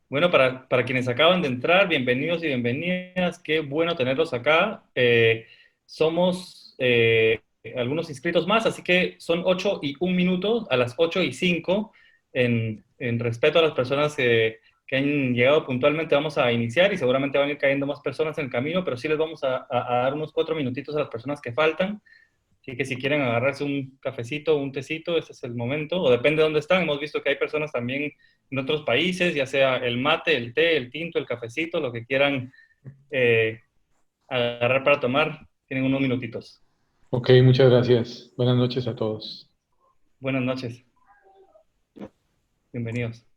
Bueno, para quienes acaban de entrar, bienvenidos y bienvenidas. Qué bueno tenerlos acá. Somos algunos inscritos más, así que son 8:01. A las 8:05, en respeto a las personas que han llegado puntualmente, vamos a iniciar y seguramente van a ir cayendo más personas en el camino, pero sí les vamos a dar unos 4 minutitos a las personas que faltan. Así que si quieren agarrarse un cafecito, un tecito, este es el momento, o depende de dónde están. Hemos visto que hay personas también en otros países, ya sea el mate, el té, el tinto, el cafecito, lo que quieran eh, agarrar para tomar. Tienen unos minutitos. Ok, muchas gracias. Buenas noches a todos. Buenas noches, bienvenidos.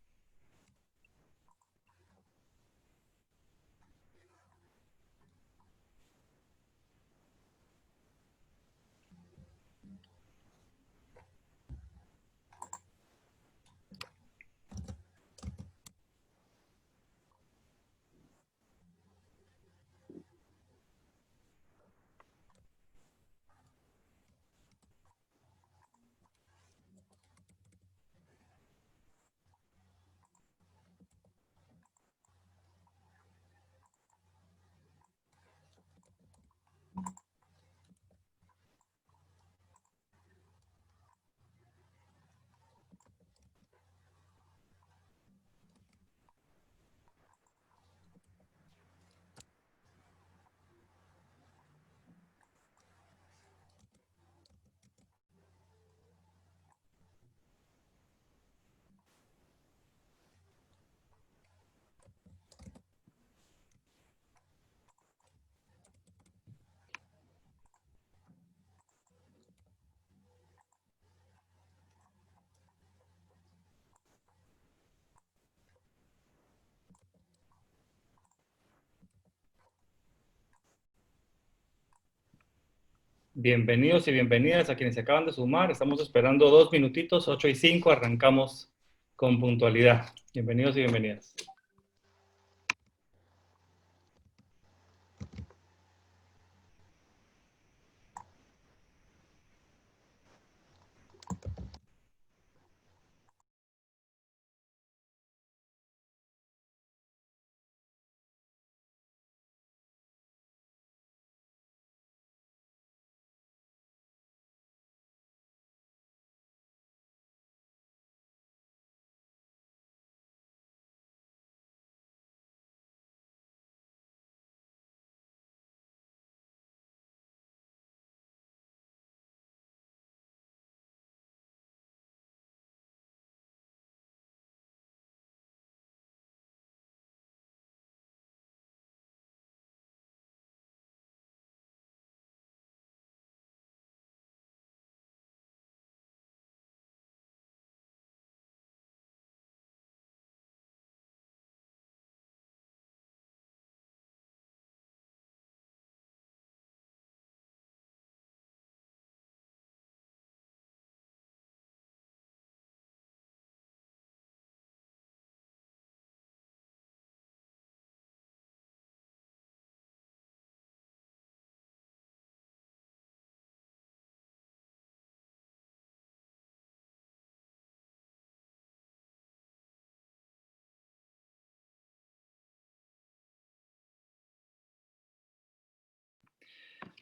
Bienvenidos y bienvenidas a quienes se acaban de sumar. Estamos esperando 2 minutitos, 8:05, arrancamos con puntualidad. Bienvenidos y bienvenidas.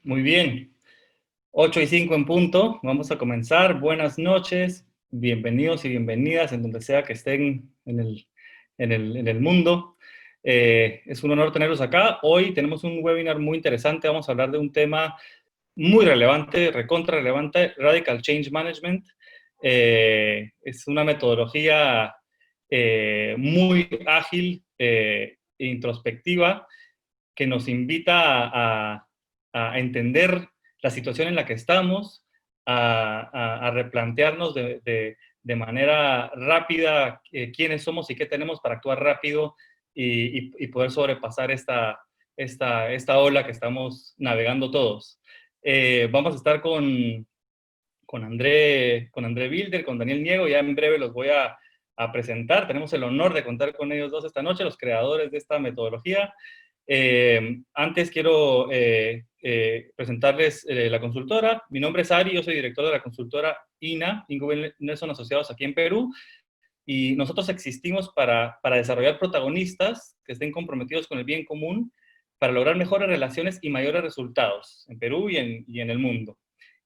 Muy bien. 8:05 en punto, vamos a comenzar. Buenas noches, bienvenidos y bienvenidas en donde sea que estén en el mundo. Es un honor tenerlos acá. Hoy tenemos un webinar muy interesante. Vamos a hablar de un tema muy relevante, recontra relevante, Radical Change Management. Es una metodología muy ágil e introspectiva que nos invita a entender la situación en la que estamos, a replantearnos de manera rápida quiénes somos y qué tenemos para actuar rápido y poder sobrepasar esta ola que estamos navegando todos. Vamos a estar con André Bilder, con Daniel Niego, ya en breve los voy a presentar. Tenemos el honor de contar con ellos dos esta noche, los creadores de esta metodología. Antes quiero presentarles la consultora. Mi nombre es Ari, yo soy director de la consultora INA, Ingo Nelson Asociados aquí en Perú. y nosotros existimos para desarrollar protagonistas que estén comprometidos con el bien común para lograr mejores relaciones y mayores resultados en Perú y en el mundo.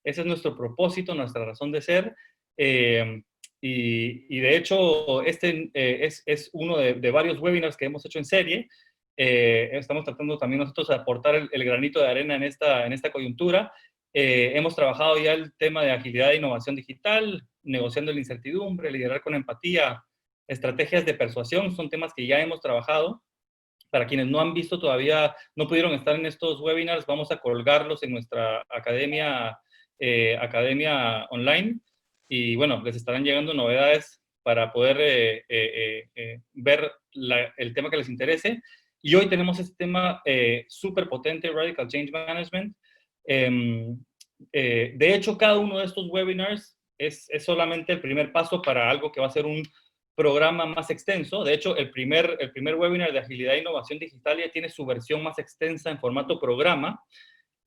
Ese es nuestro propósito, nuestra razón de ser. eh, y de hecho, este es uno de varios webinars que hemos hecho en serie. Estamos tratando también nosotros de aportar el granito de arena en esta coyuntura. Hemos trabajado ya el tema de agilidad e innovación digital, negociando la incertidumbre, liderar con empatía, estrategias de persuasión, son temas que ya hemos trabajado. Para quienes no han visto todavía, no pudieron estar en estos webinars, vamos a colgarlos en nuestra academia online. Y bueno, les estarán llegando novedades para poder ver el tema que les interese. Y hoy tenemos este tema súper potente, Radical Change Management. De hecho, cada uno de estos webinars es solamente el primer paso para algo que va a ser un programa más extenso. De hecho, el primer webinar de agilidad e innovación digital ya tiene su versión más extensa en formato programa.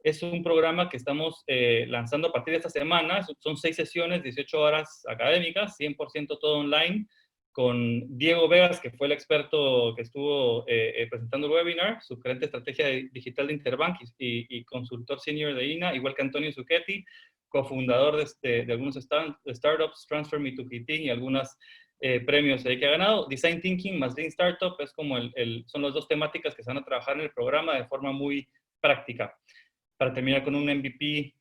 Es un programa que estamos lanzando a partir de esta semana. Son 6 sesiones, 18 horas académicas, 100% todo online, con Diego Vegas, que fue el experto que estuvo presentando el webinar, su gerente de estrategia digital de Interbank y consultor senior de INA, igual que Antonio Zucchetti, cofundador de algunos startups, Transfer Me to Kitin y algunas premios que ha ganado. Design Thinking más Lean Startup es como son las dos temáticas que se van a trabajar en el programa de forma muy práctica, para terminar con un MVP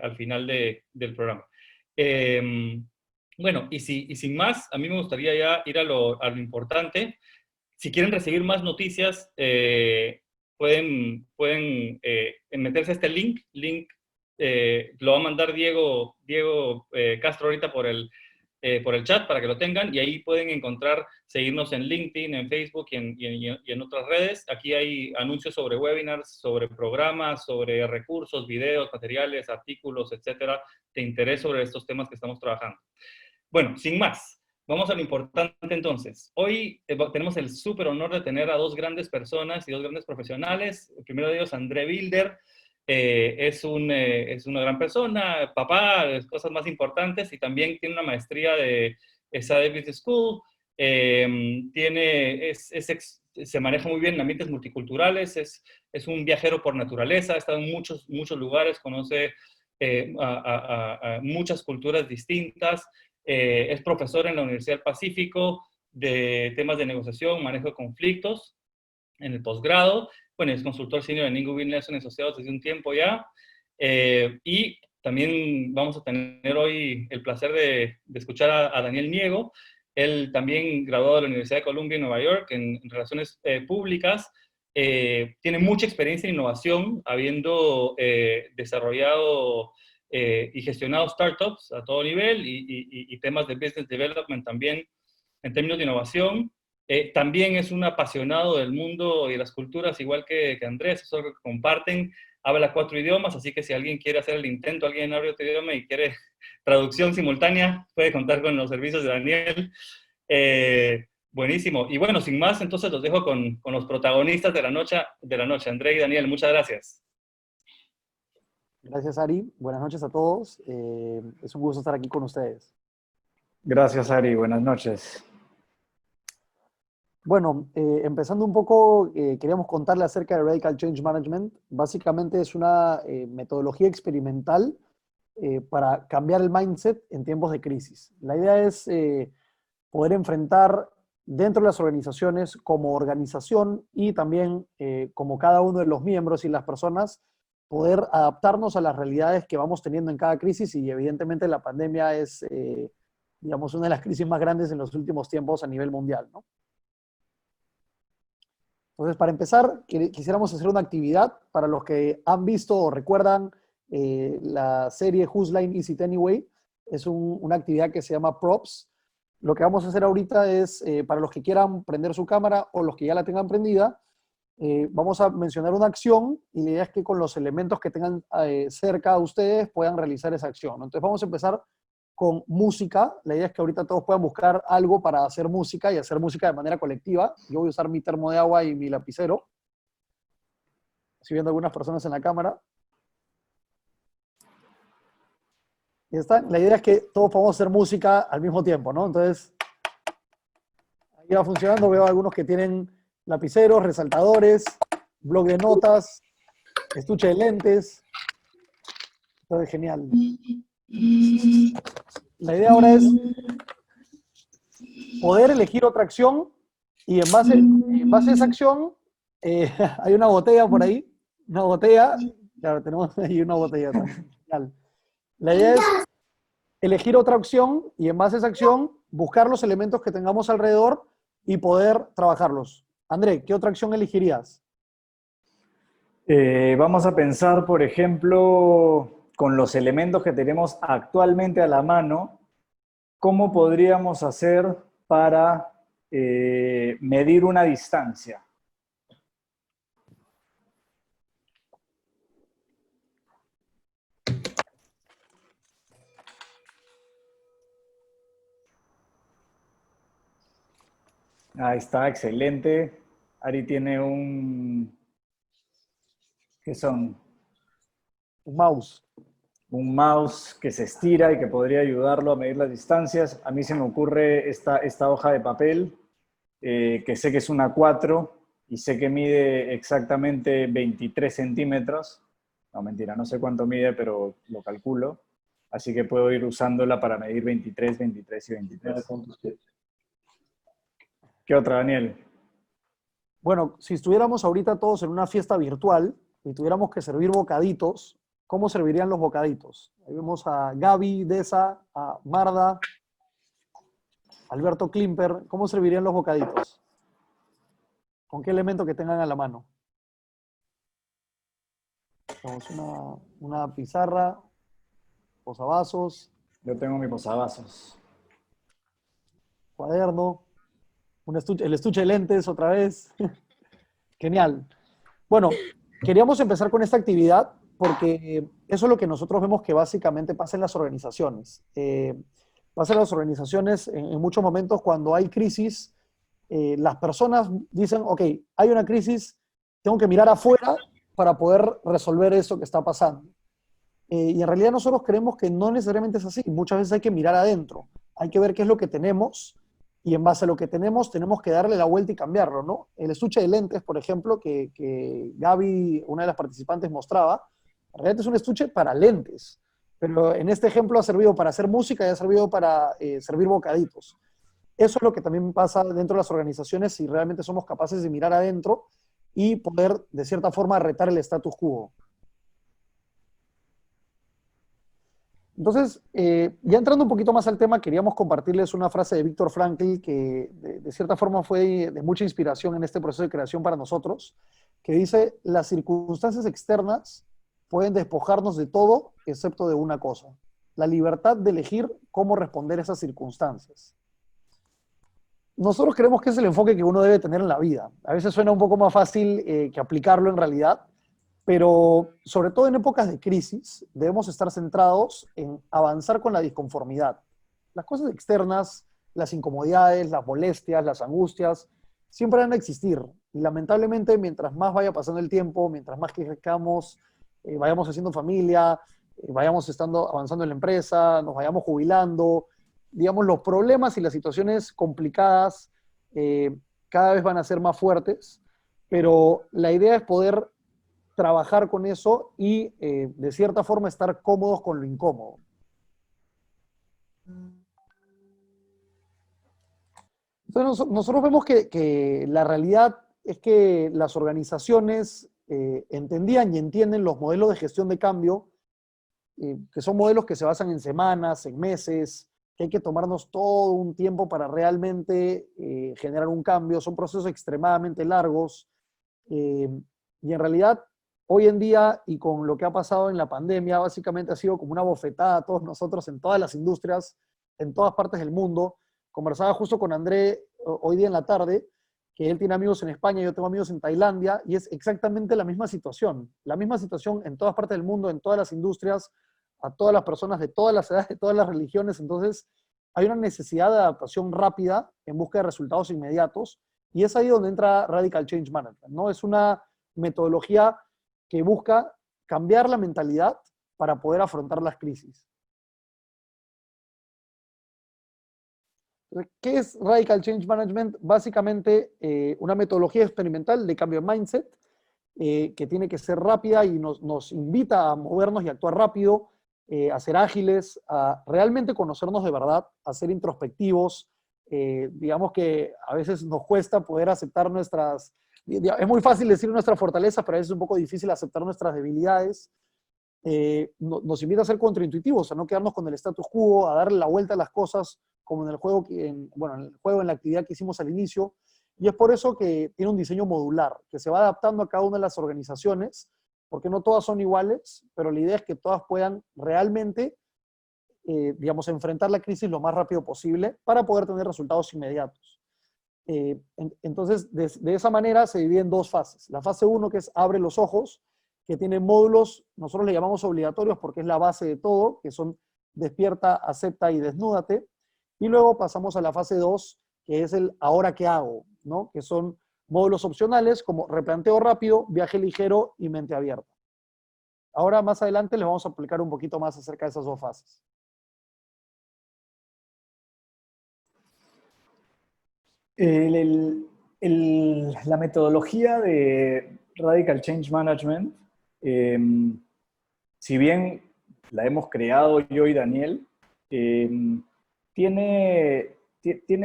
al final del programa. Bueno, y sin más, a mí me gustaría ya ir a lo importante. Si quieren recibir más noticias, pueden meterse a este link lo va a mandar Diego Castro ahorita por el chat para que lo tengan, y ahí pueden encontrar, seguirnos en LinkedIn, en Facebook y en otras redes. Aquí hay anuncios sobre webinars, sobre programas, sobre recursos, videos, materiales, artículos, etcétera, de interés sobre estos temas que estamos trabajando. Bueno, sin más, vamos a lo importante entonces. Hoy tenemos el súper honor de tener a dos grandes personas y dos grandes profesionales. El primero de ellos, André Bilder, es una gran persona, papá, de cosas más importantes, y también tiene una maestría de SAD Business School. Se maneja muy bien en ambientes multiculturales, es un viajero por naturaleza, ha estado en muchos lugares, conoce a muchas culturas distintas. Es profesor en la Universidad del Pacífico de temas de negociación, manejo de conflictos en el posgrado. Bueno, es consultor senior en Ingo Nelson Asociados desde un tiempo ya. Y también vamos a tener hoy el placer de escuchar a Daniel Niego. Él también graduado de la Universidad de Columbia en Nueva York en Relaciones Públicas. Tiene mucha experiencia en innovación, habiendo desarrollado y gestionado startups a todo nivel y temas de business development también en términos de innovación. También es un apasionado del mundo y de las culturas, igual que Andrés, eso es algo que comparten. Habla 4 idiomas, así que si alguien quiere hacer el intento, alguien habla otro idioma y quiere traducción simultánea, puede contar con los servicios de Daniel. Buenísimo. Y bueno, sin más, entonces los dejo con los protagonistas de la noche, André y Daniel. Muchas gracias. Gracias, Ari. Buenas noches a todos. Es un gusto estar aquí con ustedes. Gracias, Ari. Buenas noches. Bueno, empezando un poco, queríamos contarle acerca de Radical Change Management. Básicamente es una metodología experimental para cambiar el mindset en tiempos de crisis. La idea es poder enfrentar dentro de las organizaciones como organización y también como cada uno de los miembros y las personas, poder adaptarnos a las realidades que vamos teniendo en cada crisis, y evidentemente la pandemia es, digamos, una de las crisis más grandes en los últimos tiempos a nivel mundial, ¿no? Entonces, para empezar, quisiéramos hacer una actividad para los que han visto o recuerdan la serie Whose Line Is It Anyway. Es una actividad que se llama Props. Lo que vamos a hacer ahorita es, para los que quieran prender su cámara o los que ya la tengan prendida, vamos a mencionar una acción, y la idea es que con los elementos que tengan cerca de ustedes puedan realizar esa acción, ¿no? Entonces vamos a empezar con música. La idea es que ahorita todos puedan buscar algo para hacer música y hacer música de manera colectiva. Yo voy a usar mi termo de agua y mi lapicero. Estoy viendo algunas personas en la cámara. Y está. La idea es que todos podamos hacer música al mismo tiempo, ¿no? Entonces, Ahí va funcionando, veo algunos que tienen lapiceros, resaltadores, blog de notas, estuche de lentes. Todo es genial. La idea ahora es poder elegir otra acción y en base a esa acción hay una botella por ahí, una botella, claro, tenemos ahí una botella también. Genial. La idea es elegir otra opción y en base a esa acción buscar los elementos que tengamos alrededor y poder trabajarlos. André, ¿qué otra acción elegirías? Vamos a pensar, por ejemplo, con los elementos que tenemos actualmente a la mano, ¿cómo podríamos hacer para medir una distancia? Ahí está, excelente. Ari tiene ¿qué son? Un mouse. Un mouse que se estira y que podría ayudarlo a medir las distancias. A mí se me ocurre esta hoja de papel, que sé que es una 4 y sé que mide exactamente 23 centímetros. No, mentira, no sé cuánto mide, pero lo calculo. Así que puedo ir usándola para medir 23, 23 y 23. ¿Qué otra, Daniel? Bueno, si estuviéramos ahorita todos en una fiesta virtual y tuviéramos que servir bocaditos, ¿cómo servirían los bocaditos? Ahí vemos a Gaby, Deza, a Marda, Alberto Klimper. ¿Cómo servirían los bocaditos? ¿Con qué elemento que tengan a la mano? Tenemos una pizarra, posavasos, Yo tengo mi posavasos. cuaderno, el estuche de lentes otra vez. Genial. Bueno, queríamos empezar con esta actividad porque eso es lo que nosotros vemos que básicamente pasa en las organizaciones. Pasa en las organizaciones en muchos momentos cuando hay crisis, las personas dicen, ok, hay una crisis, tengo que mirar afuera para poder resolver eso que está pasando. Y en realidad nosotros creemos que no necesariamente es así. Muchas veces hay que mirar adentro. Hay que ver qué es lo que tenemos y en base a lo que tenemos que darle la vuelta y cambiarlo, ¿no? El estuche de lentes, por ejemplo, que Gaby, una de las participantes, mostraba, en realidad es un estuche para lentes, pero en este ejemplo ha servido para hacer música y ha servido para servir bocaditos. Eso es lo que también pasa dentro de las organizaciones si realmente somos capaces de mirar adentro y poder, de cierta forma, retar el status quo. Entonces, ya entrando un poquito más al tema, queríamos compartirles una frase de Viktor Frankl que de cierta forma fue de mucha inspiración en este proceso de creación para nosotros, que dice, las circunstancias externas pueden despojarnos de todo excepto de una cosa, la libertad de elegir cómo responder a esas circunstancias. Nosotros creemos que es el enfoque que uno debe tener en la vida. A veces suena un poco más fácil que aplicarlo en realidad, pero sobre todo en épocas de crisis debemos estar centrados en avanzar con la disconformidad. Las cosas externas, las incomodidades, las molestias, las angustias, siempre van a existir. Y lamentablemente, mientras más vaya pasando el tiempo, mientras más crezcamos, vayamos haciendo familia, vayamos avanzando en la empresa, nos vayamos jubilando, digamos, los problemas y las situaciones complicadas cada vez van a ser más fuertes, pero la idea es poder trabajar con eso y de cierta forma estar cómodos con lo incómodo. Entonces nosotros vemos que la realidad es que las organizaciones entendían y entienden los modelos de gestión de cambio, que son modelos que se basan en semanas, en meses, que hay que tomarnos todo un tiempo para realmente generar un cambio, son procesos extremadamente largos, y en realidad hoy en día y con lo que ha pasado en la pandemia, básicamente ha sido como una bofetada a todos nosotros en todas las industrias, en todas partes del mundo. Conversaba justo con André hoy día en la tarde, que él tiene amigos en España, yo tengo amigos en Tailandia, y es exactamente la misma situación en todas partes del mundo, en todas las industrias, a todas las personas de todas las edades, de todas las religiones. Entonces hay una necesidad de adaptación rápida en busca de resultados inmediatos, y es ahí donde entra Radical Change Management, ¿no? Es una metodología que busca cambiar la mentalidad para poder afrontar las crisis. ¿qué es Radical Change Management? Básicamente una metodología experimental de cambio de mindset que tiene que ser rápida y nos invita a movernos y actuar rápido, a ser ágiles, a realmente conocernos de verdad, a ser introspectivos. Digamos que a veces nos cuesta poder aceptar nuestras... Es muy fácil decir nuestras fortalezas, pero a veces es un poco difícil aceptar nuestras debilidades. Nos invita a ser contraintuitivos, a no quedarnos con el status quo, a darle la vuelta a las cosas, como en el juego, bueno, en el juego, en la actividad que hicimos al inicio. Y es por eso que tiene un diseño modular, que se va adaptando a cada una de las organizaciones, porque no todas son iguales, pero la idea es que todas puedan realmente, digamos, enfrentar la crisis lo más rápido posible para poder tener resultados inmediatos. Entonces, de esa manera se divide en dos fases. La fase 1, que es abre los ojos, que tiene módulos, nosotros le llamamos obligatorios porque es la base de todo, que son despierta, acepta y desnúdate. Y luego pasamos a la fase 2, que es el ahora qué hago, ¿no? Que son módulos opcionales como replanteo rápido, viaje ligero y mente abierta. Ahora más adelante les vamos a explicar un poquito más acerca de esas dos fases. La metodología de Radical Change Management, si bien la hemos creado yo y Daniel, tiene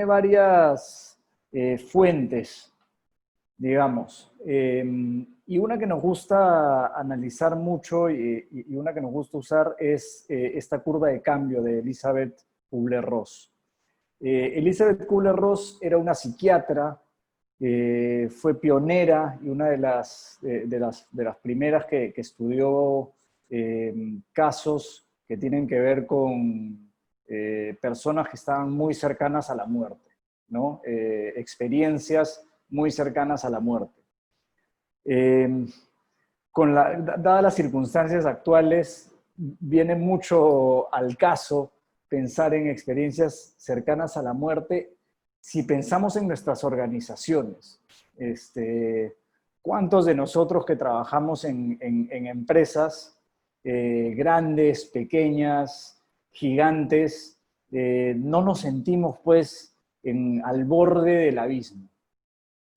varias fuentes, digamos. Y una que nos gusta analizar mucho y una que nos gusta usar es esta curva de cambio de Elizabeth Kubler-Ross. Elizabeth Kubler-Ross era una psiquiatra, fue pionera y una de las primeras que estudió casos que tienen que ver con personas que estaban muy cercanas a la muerte, ¿no? Experiencias muy cercanas a la muerte. Dadas las circunstancias actuales, viene mucho al caso pensar en experiencias cercanas a la muerte si pensamos en nuestras organizaciones. ¿Cuántos de nosotros que trabajamos en empresas grandes, pequeñas, gigantes, no nos sentimos pues al borde del abismo?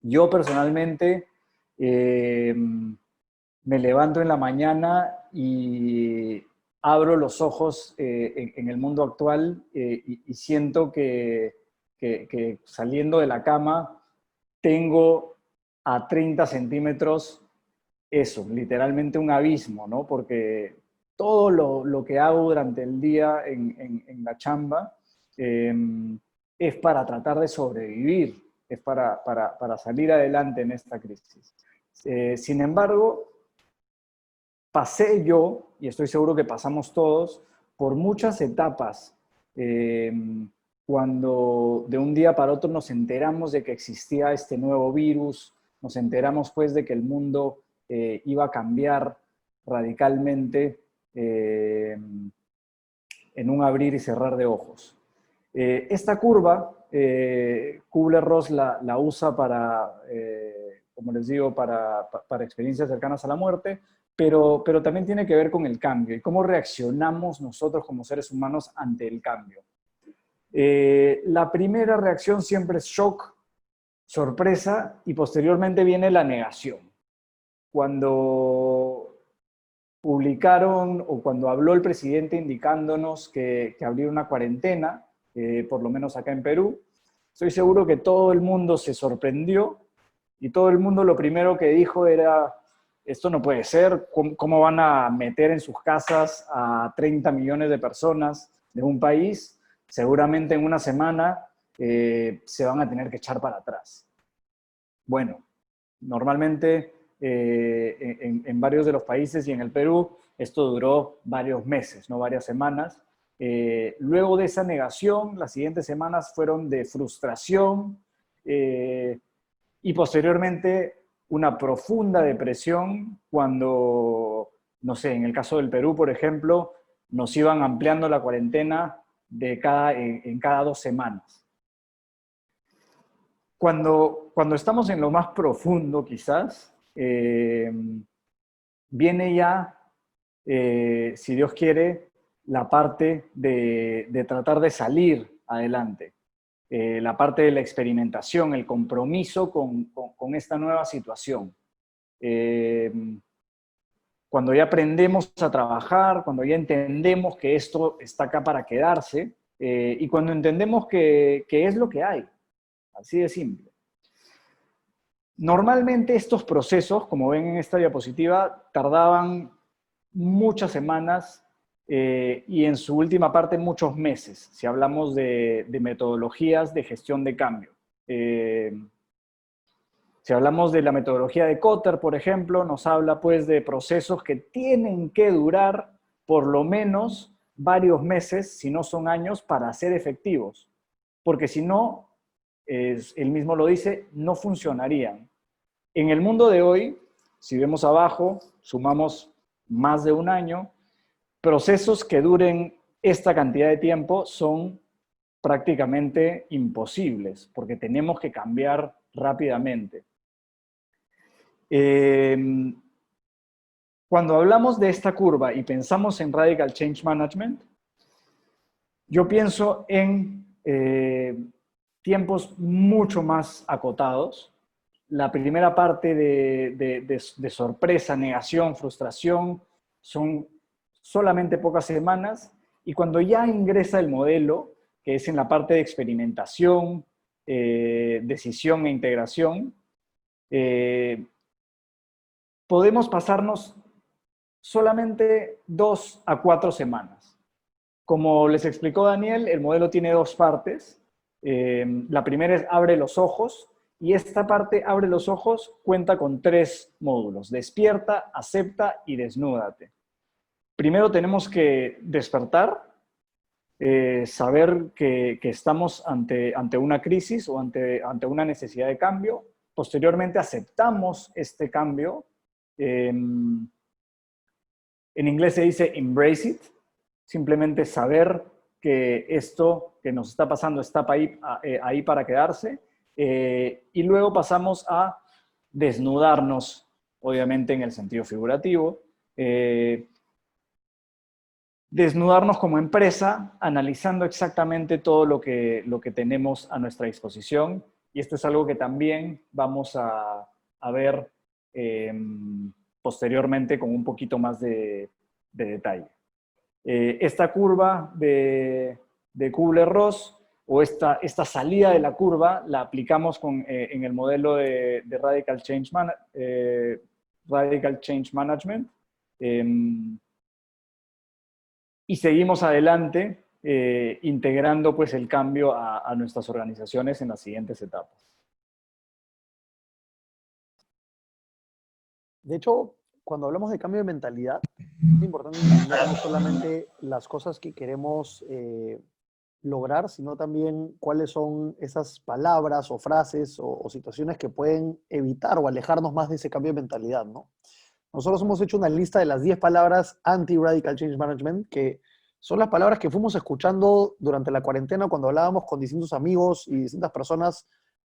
Yo personalmente me levanto en la mañana y abro los ojos en el mundo actual y siento que saliendo de la cama tengo a 30 centímetros eso, literalmente un abismo, ¿no? Porque todo lo que hago durante el día en la chamba es para tratar de sobrevivir, es para salir adelante en esta crisis. Sin embargo, pasé yo, y estoy seguro que pasamos todos, por muchas etapas cuando de un día para otro nos enteramos de que existía este nuevo virus, nos enteramos pues de que el mundo iba a cambiar radicalmente en un abrir y cerrar de ojos. Esta curva, Kubler-Ross la usa para, como les digo, para experiencias cercanas a la muerte, pero también tiene que ver con el cambio y cómo reaccionamos nosotros como seres humanos ante el cambio. La primera reacción siempre es shock, sorpresa y posteriormente viene la negación. Cuando publicaron o cuando habló el presidente indicándonos que habría una cuarentena, por lo menos acá en Perú, estoy seguro que todo el mundo se sorprendió y todo el mundo lo primero que dijo era: esto no puede ser, ¿cómo van a meter en sus casas a 30 millones de personas de un país? Seguramente en una semana se van a tener que echar para atrás. Bueno, normalmente en varios de los países y en el Perú esto duró varios meses, no varias semanas. Luego de esa negación, las siguientes semanas fueron de frustración y posteriormente una profunda depresión cuando, no sé, en el caso del Perú, por ejemplo, nos iban ampliando la cuarentena en cada 2 semanas. Cuando estamos en lo más profundo, quizás, viene ya, si Dios quiere, la parte de tratar de salir adelante. la parte de la experimentación, el compromiso con esta nueva situación. Cuando ya aprendemos a trabajar, cuando ya entendemos que esto está acá para quedarse, y cuando entendemos que es lo que hay, así de simple. Normalmente estos procesos, como ven en esta diapositiva, tardaban muchas semanas y en su última parte muchos meses, si hablamos de metodologías de gestión de cambio. Si hablamos de la metodología de Kotter, por ejemplo, nos habla pues de procesos que tienen que durar por lo menos varios meses, si no son años, para ser efectivos. Porque si no, él mismo lo dice, no funcionarían. En el mundo de hoy, si vemos abajo, sumamos más de un año, procesos que duren esta cantidad de tiempo son prácticamente imposibles, porque tenemos que cambiar rápidamente. Cuando hablamos de esta curva y pensamos en Radical Change Management, yo pienso en tiempos mucho más acotados. La primera parte de sorpresa, negación, frustración, son solamente pocas semanas, y cuando ya ingresa el modelo, que es en la parte de experimentación, decisión e integración, podemos pasarnos solamente 2 a 4 semanas. Como les explicó Daniel, el modelo tiene dos partes. La primera es abre los ojos, y esta parte, abre los ojos, cuenta con 3 módulos: despierta, acepta y desnúdate. Primero tenemos que despertar, saber que estamos ante una crisis o ante una necesidad de cambio. Posteriormente aceptamos este cambio. En inglés se dice embrace it, simplemente saber que esto que nos está pasando está ahí para quedarse. Y luego pasamos a desnudarnos, obviamente en el sentido figurativo, desnudarnos como empresa, analizando exactamente todo lo que tenemos a nuestra disposición, y esto es algo que también vamos a ver posteriormente con un poquito más de detalle. Esta curva de Kubler-Ross, o esta salida de la curva, la aplicamos en el modelo de Radical Change Management, y seguimos adelante integrando pues el cambio a nuestras organizaciones en las siguientes etapas. De hecho, cuando hablamos de cambio de mentalidad, es importante entender no solamente las cosas que queremos lograr, sino también cuáles son esas palabras o frases o situaciones que pueden evitar o alejarnos más de ese cambio de mentalidad, ¿no? Nosotros hemos hecho una lista de las 10 palabras anti-Radical Change Management, que son las palabras que fuimos escuchando durante la cuarentena cuando hablábamos con distintos amigos y distintas personas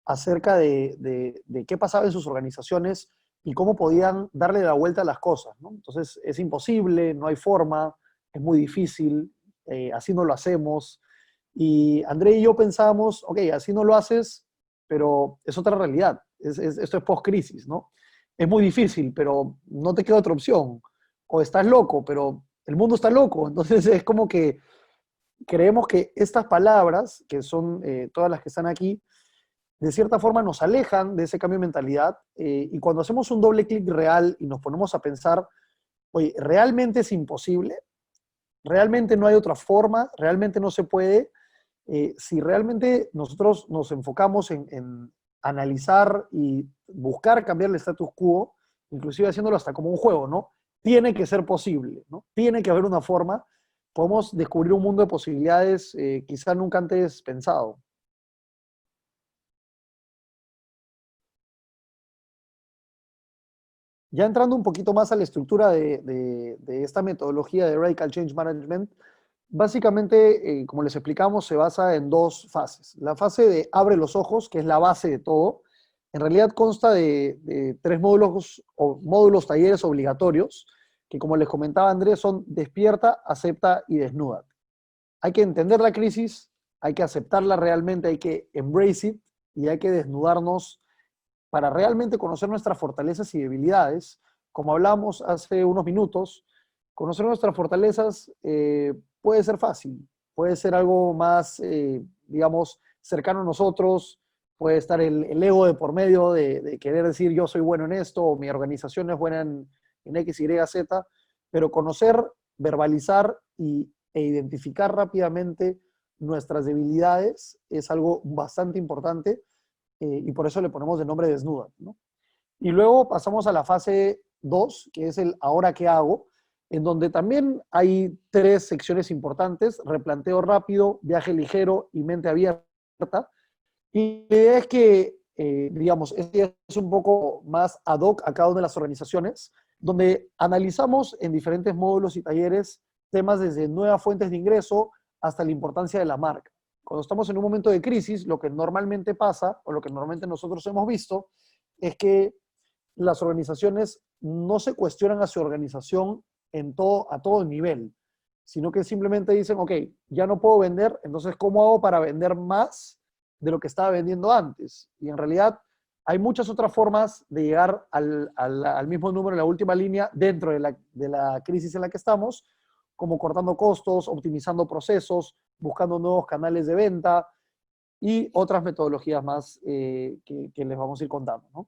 acerca de qué pasaba en sus organizaciones y cómo podían darle la vuelta a las cosas, ¿no? Entonces, es imposible, no hay forma, es muy difícil, así no lo hacemos. Y André y yo pensábamos, ok, así no lo haces, pero es otra realidad. Esto es post-crisis, ¿no? Es muy difícil, pero no te queda otra opción. O estás loco, pero el mundo está loco. Entonces es como que creemos que estas palabras, que son todas las que están aquí, de cierta forma nos alejan de ese cambio de mentalidad, y cuando hacemos un doble clic real y nos ponemos a pensar, oye, ¿realmente es imposible? ¿Realmente no hay otra forma? ¿Realmente no se puede? Si realmente nosotros nos enfocamos en analizar y buscar cambiar el status quo, inclusive haciéndolo hasta como un juego, ¿no? Tiene que ser posible, ¿no? Tiene que haber una forma. Podemos descubrir un mundo de posibilidades quizá nunca antes pensado. Ya entrando un poquito más a la estructura de esta metodología de Radical Change Management, básicamente, como les explicamos, se basa en 2 fases. La fase de abre los ojos, que es la base de todo, en realidad consta de 3 módulos, talleres obligatorios, que como les comentaba Andrés, son despierta, acepta y desnúdate. Hay que entender la crisis, hay que aceptarla realmente, hay que embrace it y hay que desnudarnos para realmente conocer nuestras fortalezas y debilidades. Como hablamos hace unos minutos, conocer nuestras fortalezas puede ser fácil, puede ser algo más, digamos, cercano a nosotros, puede estar el ego de por medio de querer decir yo soy bueno en esto, o mi organización es buena en X, Y, Z, pero conocer, verbalizar e identificar rápidamente nuestras debilidades es algo bastante importante y por eso le ponemos de nombre desnuda, ¿no? Y luego pasamos a la fase 2, que es el ahora qué hago, en donde también hay 3 secciones importantes: replanteo rápido, viaje ligero y mente abierta. Y la idea es que, digamos, este es un poco más ad hoc a cada una de las organizaciones, donde analizamos en diferentes módulos y talleres temas desde nuevas fuentes de ingreso hasta la importancia de la marca. Cuando estamos en un momento de crisis, lo que normalmente pasa, o lo que normalmente nosotros hemos visto, es que las organizaciones no se cuestionan a su organización a todo nivel, sino que simplemente dicen, ok, ya no puedo vender, entonces ¿cómo hago para vender más de lo que estaba vendiendo antes? Y en realidad hay muchas otras formas de llegar al mismo número en la última línea dentro de la crisis en la que estamos, como cortando costos, optimizando procesos, buscando nuevos canales de venta y otras metodologías más que les vamos a ir contando, ¿no?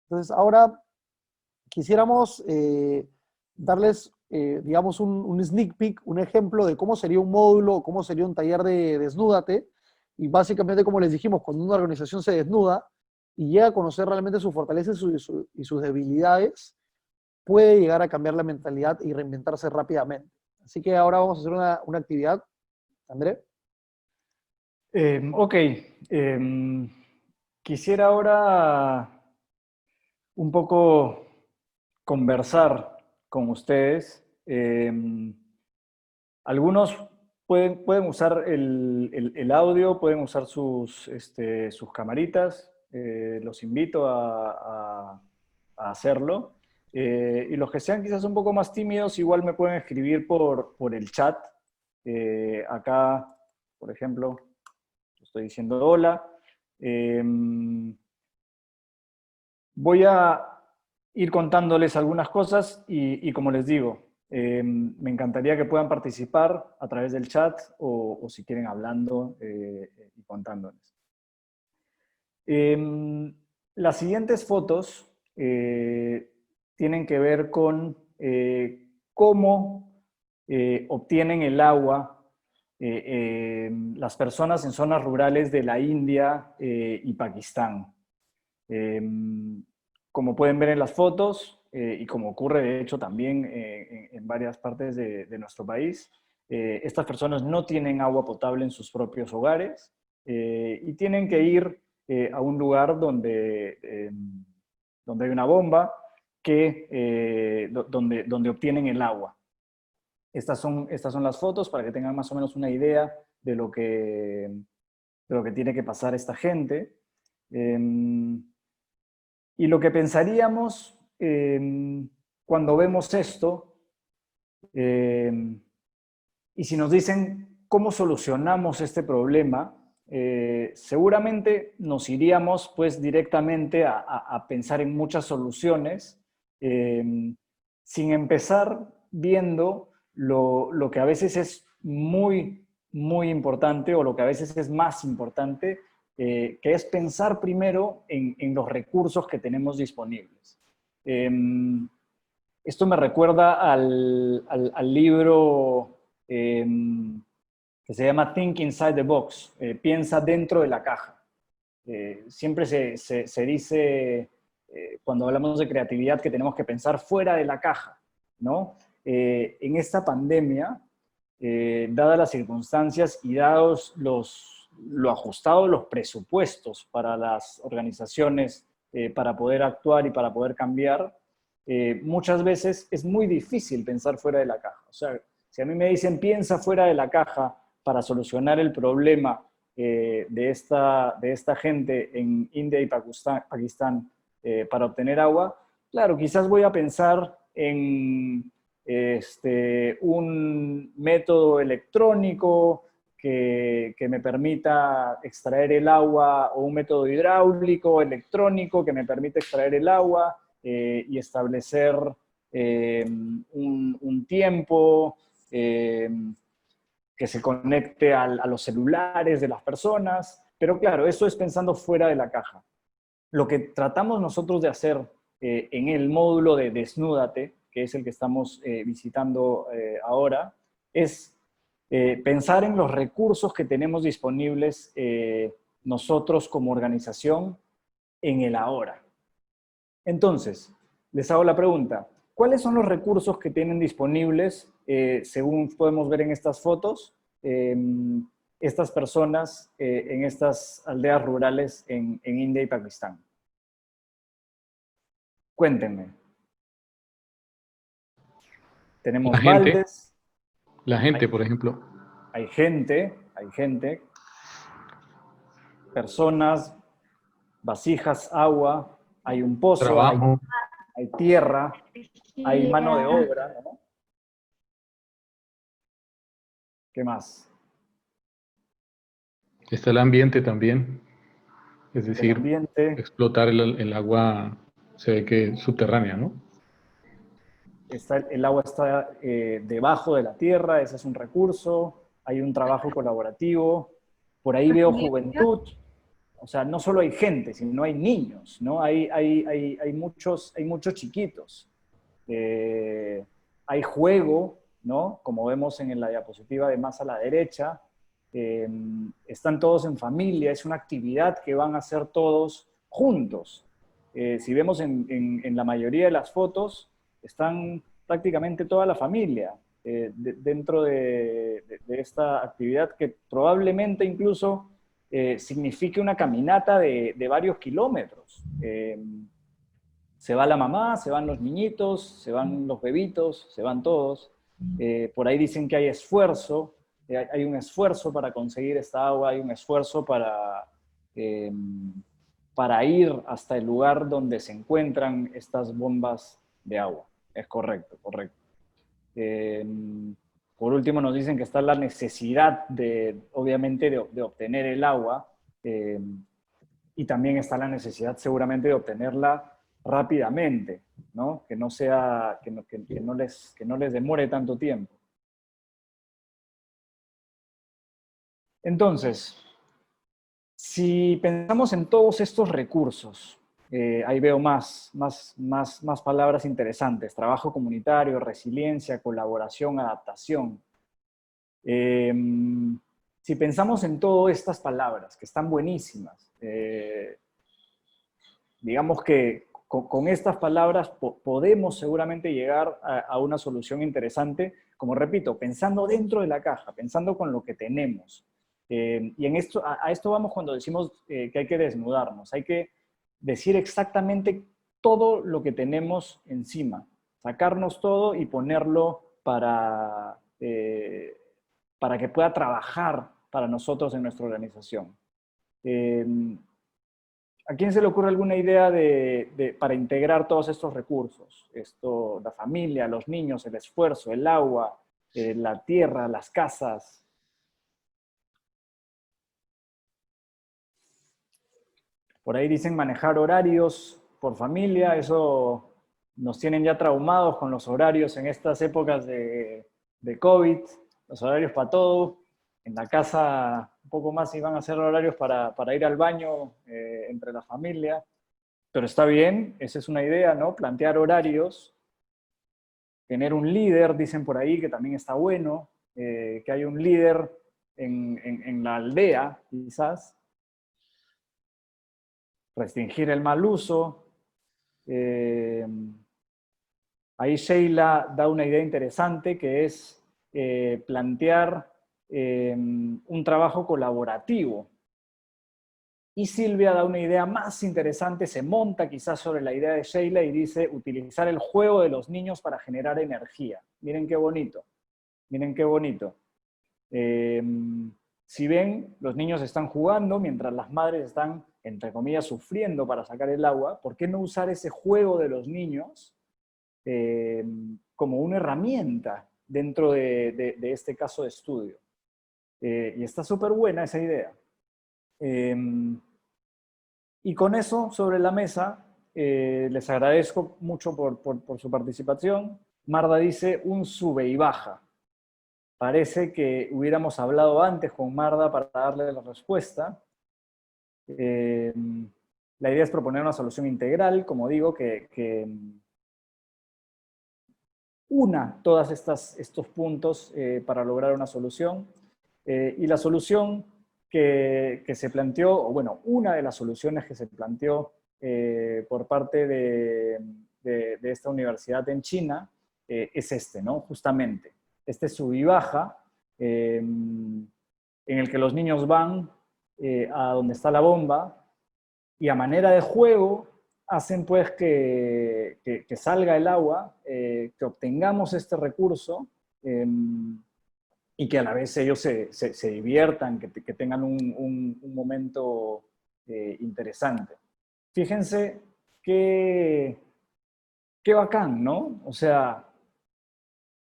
Entonces, ahora quisiéramos darles, digamos, un sneak peek, un ejemplo de cómo sería un módulo, cómo sería un taller de Desnúdate. Y básicamente, como les dijimos, cuando una organización se desnuda y llega a conocer realmente sus fortalezas y sus debilidades, puede llegar a cambiar la mentalidad y reinventarse rápidamente. Así que ahora vamos a hacer una actividad. André. Ok. Quisiera ahora un poco conversar con ustedes. Algunos pueden usar el audio, pueden usar sus camaritas. Los invito a hacerlo. Y los que sean quizás un poco más tímidos, igual me pueden escribir por el chat. Acá, por ejemplo, estoy diciendo hola. Voy a ir contándoles algunas cosas y como les digo, me encantaría que puedan participar a través del chat o si quieren hablando y contándoles. Las siguientes fotos tienen que ver con cómo obtienen el agua las personas en zonas rurales de la India y Pakistán. Como pueden ver en las fotos, y como ocurre de hecho también en varias partes de nuestro país, estas personas no tienen agua potable en sus propios hogares y tienen que ir a un lugar donde hay una bomba donde obtienen el agua. Estas son las fotos para que tengan más o menos una idea de lo que tiene que pasar esta gente. Y lo que pensaríamos cuando vemos esto, y si nos dicen cómo solucionamos este problema, seguramente nos iríamos pues directamente a pensar en muchas soluciones, sin empezar viendo lo que a veces es muy, muy importante o lo que a veces es más importante, que es pensar primero en los recursos que tenemos disponibles. Esto me recuerda al libro que se llama Think Inside the Box, piensa dentro de la caja. Siempre se dice, cuando hablamos de creatividad, que tenemos que pensar fuera de la caja, ¿no? En esta pandemia, dadas las circunstancias y dados lo ajustado de los presupuestos para las organizaciones para poder actuar y para poder cambiar, muchas veces es muy difícil pensar fuera de la caja. O sea, si a mí me dicen piensa fuera de la caja para solucionar el problema de esta gente en India y Pakistán para obtener agua, claro, quizás voy a pensar en un método electrónico que me permita extraer el agua, o un método hidráulico, electrónico, que me permita extraer el agua y establecer un tiempo que se conecte a los celulares de las personas. Pero claro, eso es pensando fuera de la caja. Lo que tratamos nosotros de hacer en el módulo de Desnúdate, que es el que estamos visitando ahora, es pensar en los recursos que tenemos disponibles nosotros como organización en el ahora. Entonces, les hago la pregunta, ¿cuáles son los recursos que tienen disponibles, según podemos ver en estas fotos, estas personas en estas aldeas rurales en India y Pakistán? Cuéntenme. Tenemos baldes. La gente, por ejemplo. Hay gente, personas, vasijas, agua, hay un pozo, Trabajo. hay tierra, hay mano de obra, ¿no? ¿Qué más? Está el ambiente también. Es El decir, ambiente, explotar el agua, se ve que subterránea, ¿no? el agua está debajo de la tierra, ese es un recurso, hay un trabajo colaborativo, por ahí veo juventud, o sea, no solo hay gente, sino hay niños, ¿no? Hay muchos chiquitos. Hay juego, ¿no? Como vemos en la diapositiva de más a la derecha, están todos en familia, es una actividad que van a hacer todos juntos. Si vemos en la mayoría de las fotos, están prácticamente toda la familia dentro de esta actividad que probablemente incluso signifique una caminata de varios kilómetros. Se va la mamá, se van los niñitos, se van los bebitos, se van todos. Por ahí dicen que hay esfuerzo, hay un esfuerzo para conseguir esta agua, hay un esfuerzo para ir hasta el lugar donde se encuentran estas bombas de agua. Es correcto, correcto. Por último nos dicen que está la necesidad obviamente, de obtener el agua, y también está la necesidad seguramente de obtenerla rápidamente, ¿no? Que no les demore tanto tiempo. Entonces, si pensamos en todos estos recursos, ahí veo más palabras interesantes: trabajo comunitario, resiliencia, colaboración, adaptación. Si pensamos en todas estas palabras, que están buenísimas, digamos que con estas palabras podemos seguramente llegar a una solución interesante, como repito, pensando dentro de la caja, pensando con lo que tenemos. Y a esto vamos cuando decimos que hay que desnudarnos, hay que decir exactamente todo lo que tenemos encima, sacarnos todo y ponerlo para que pueda trabajar para nosotros en nuestra organización. ¿A quién se le ocurre alguna idea para integrar todos estos recursos? La familia, los niños, el esfuerzo, el agua, la tierra, las casas. Por ahí dicen manejar horarios por familia, eso nos tienen ya traumados con los horarios en estas épocas de COVID, los horarios para todo. En la casa un poco más iban a hacer horarios para ir al baño entre la familia, pero está bien, esa es una idea, ¿no? Plantear horarios, tener un líder, dicen por ahí, que también está bueno, que hay un líder en la aldea, quizás. Restringir el mal uso. Ahí Sheila da una idea interesante, que es plantear un trabajo colaborativo. Y Silvia da una idea más interesante, se monta quizás sobre la idea de Sheila y dice utilizar el juego de los niños para generar energía. Miren qué bonito, miren qué bonito. Si ven, los niños están jugando mientras las madres están, entre comillas, sufriendo para sacar el agua. ¿Por qué no usar ese juego de los niños como una herramienta dentro de este caso de estudio? Y está súper buena esa idea. Y con eso sobre la mesa, les agradezco mucho por su participación. Marda dice un sube y baja. Parece que hubiéramos hablado antes con Marda para darle la respuesta. La idea es proponer una solución integral, como digo, que una todos estos puntos para lograr una solución. Y la solución que se planteó, o bueno, una de las soluciones que se planteó por parte de esta universidad en China es ¿no? Justamente, este sub y baja, en el que los niños van a donde está la bomba y a manera de juego hacen pues que salga el agua, que obtengamos este recurso y que a la vez ellos se diviertan, que tengan un momento interesante. Fíjense qué bacán, ¿no? O sea,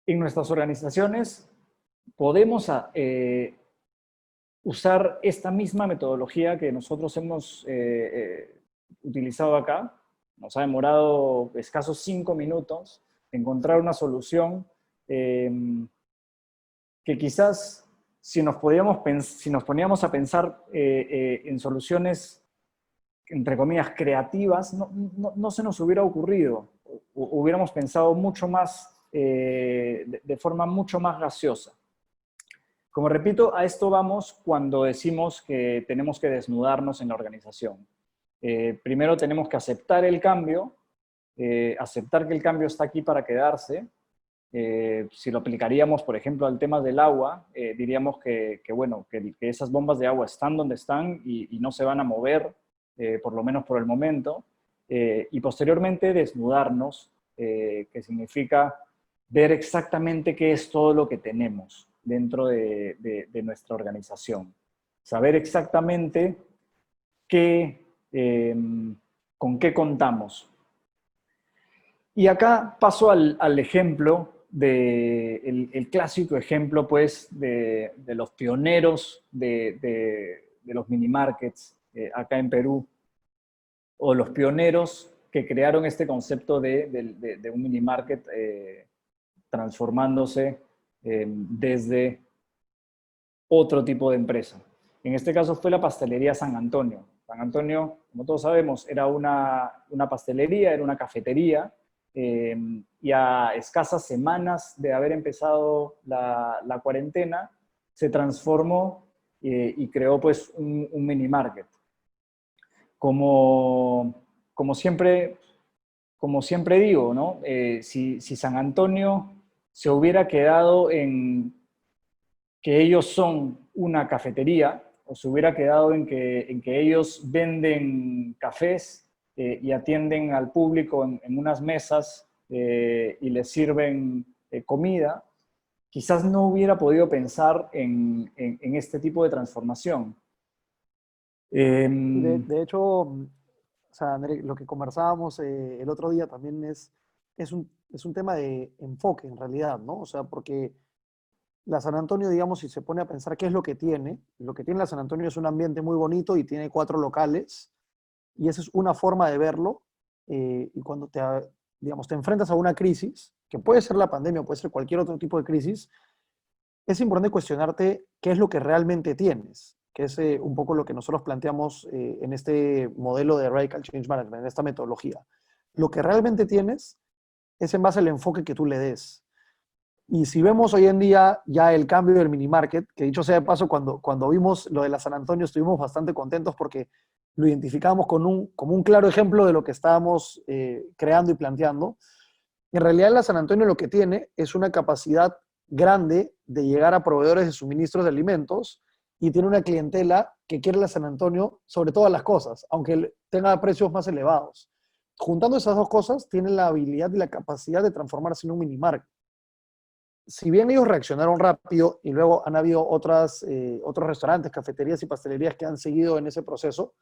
en nuestras organizaciones podemos usar esta misma metodología que nosotros hemos utilizado acá. Nos ha demorado escasos 5 minutos encontrar una solución que quizás si nos poníamos a pensar en soluciones, entre comillas, creativas, no se nos hubiera ocurrido. Hubiéramos pensado mucho más, de forma mucho más graciosa. Como repito, a esto vamos cuando decimos que tenemos que desnudarnos en la organización. Primero tenemos que aceptar el cambio, aceptar que el cambio está aquí para quedarse. Si lo aplicaríamos, por ejemplo, al tema del agua, diríamos que esas bombas de agua están donde están y no se van a mover, por lo menos por el momento. Y posteriormente desnudarnos, que significa ver exactamente qué es todo lo que tenemos dentro de nuestra organización. Saber exactamente con qué contamos. Y acá paso al ejemplo, el clásico ejemplo pues, de los pioneros de los mini markets acá en Perú, o los pioneros que crearon este concepto de un mini market transformándose desde otro tipo de empresa. En este caso fue la pastelería San Antonio. San Antonio, como todos sabemos, era una pastelería, era una cafetería, y a escasas semanas de haber empezado la cuarentena, se transformó y creó pues un mini market. Como siempre digo, ¿no? Si San Antonio se hubiera quedado en que ellos son una cafetería, o se hubiera quedado en que ellos venden cafés y atienden al público en unas mesas y les sirven comida, quizás no hubiera podido pensar en este tipo de transformación. De hecho, o sea, André, lo que conversábamos el otro día también es un tema de enfoque en realidad, ¿no? O sea, porque la San Antonio, digamos, si se pone a pensar qué es lo que tiene la San Antonio es un ambiente muy bonito y tiene 4 locales, y esa es una forma de verlo, y cuando digamos, te enfrentas a una crisis, que puede ser la pandemia, puede ser cualquier otro tipo de crisis, es importante cuestionarte qué es lo que realmente tienes, que es un poco lo que nosotros planteamos en este modelo de Radical Change Management, en esta metodología. Lo que realmente tienes es en base al enfoque que tú le des. Y si vemos hoy en día ya el cambio del mini market, que dicho sea de paso, cuando vimos lo de la San Antonio estuvimos bastante contentos porque lo identificamos como un claro ejemplo de lo que estábamos creando y planteando. En realidad la San Antonio lo que tiene es una capacidad grande de llegar a proveedores de suministros de alimentos y tiene una clientela que quiere la San Antonio sobre todas las cosas, aunque tenga precios más elevados. Juntando esas dos cosas, tiene la habilidad y la capacidad de transformarse en un mini market. Si bien ellos reaccionaron rápido y luego han habido otros restaurantes, cafeterías y pastelerías que han seguido en ese proceso,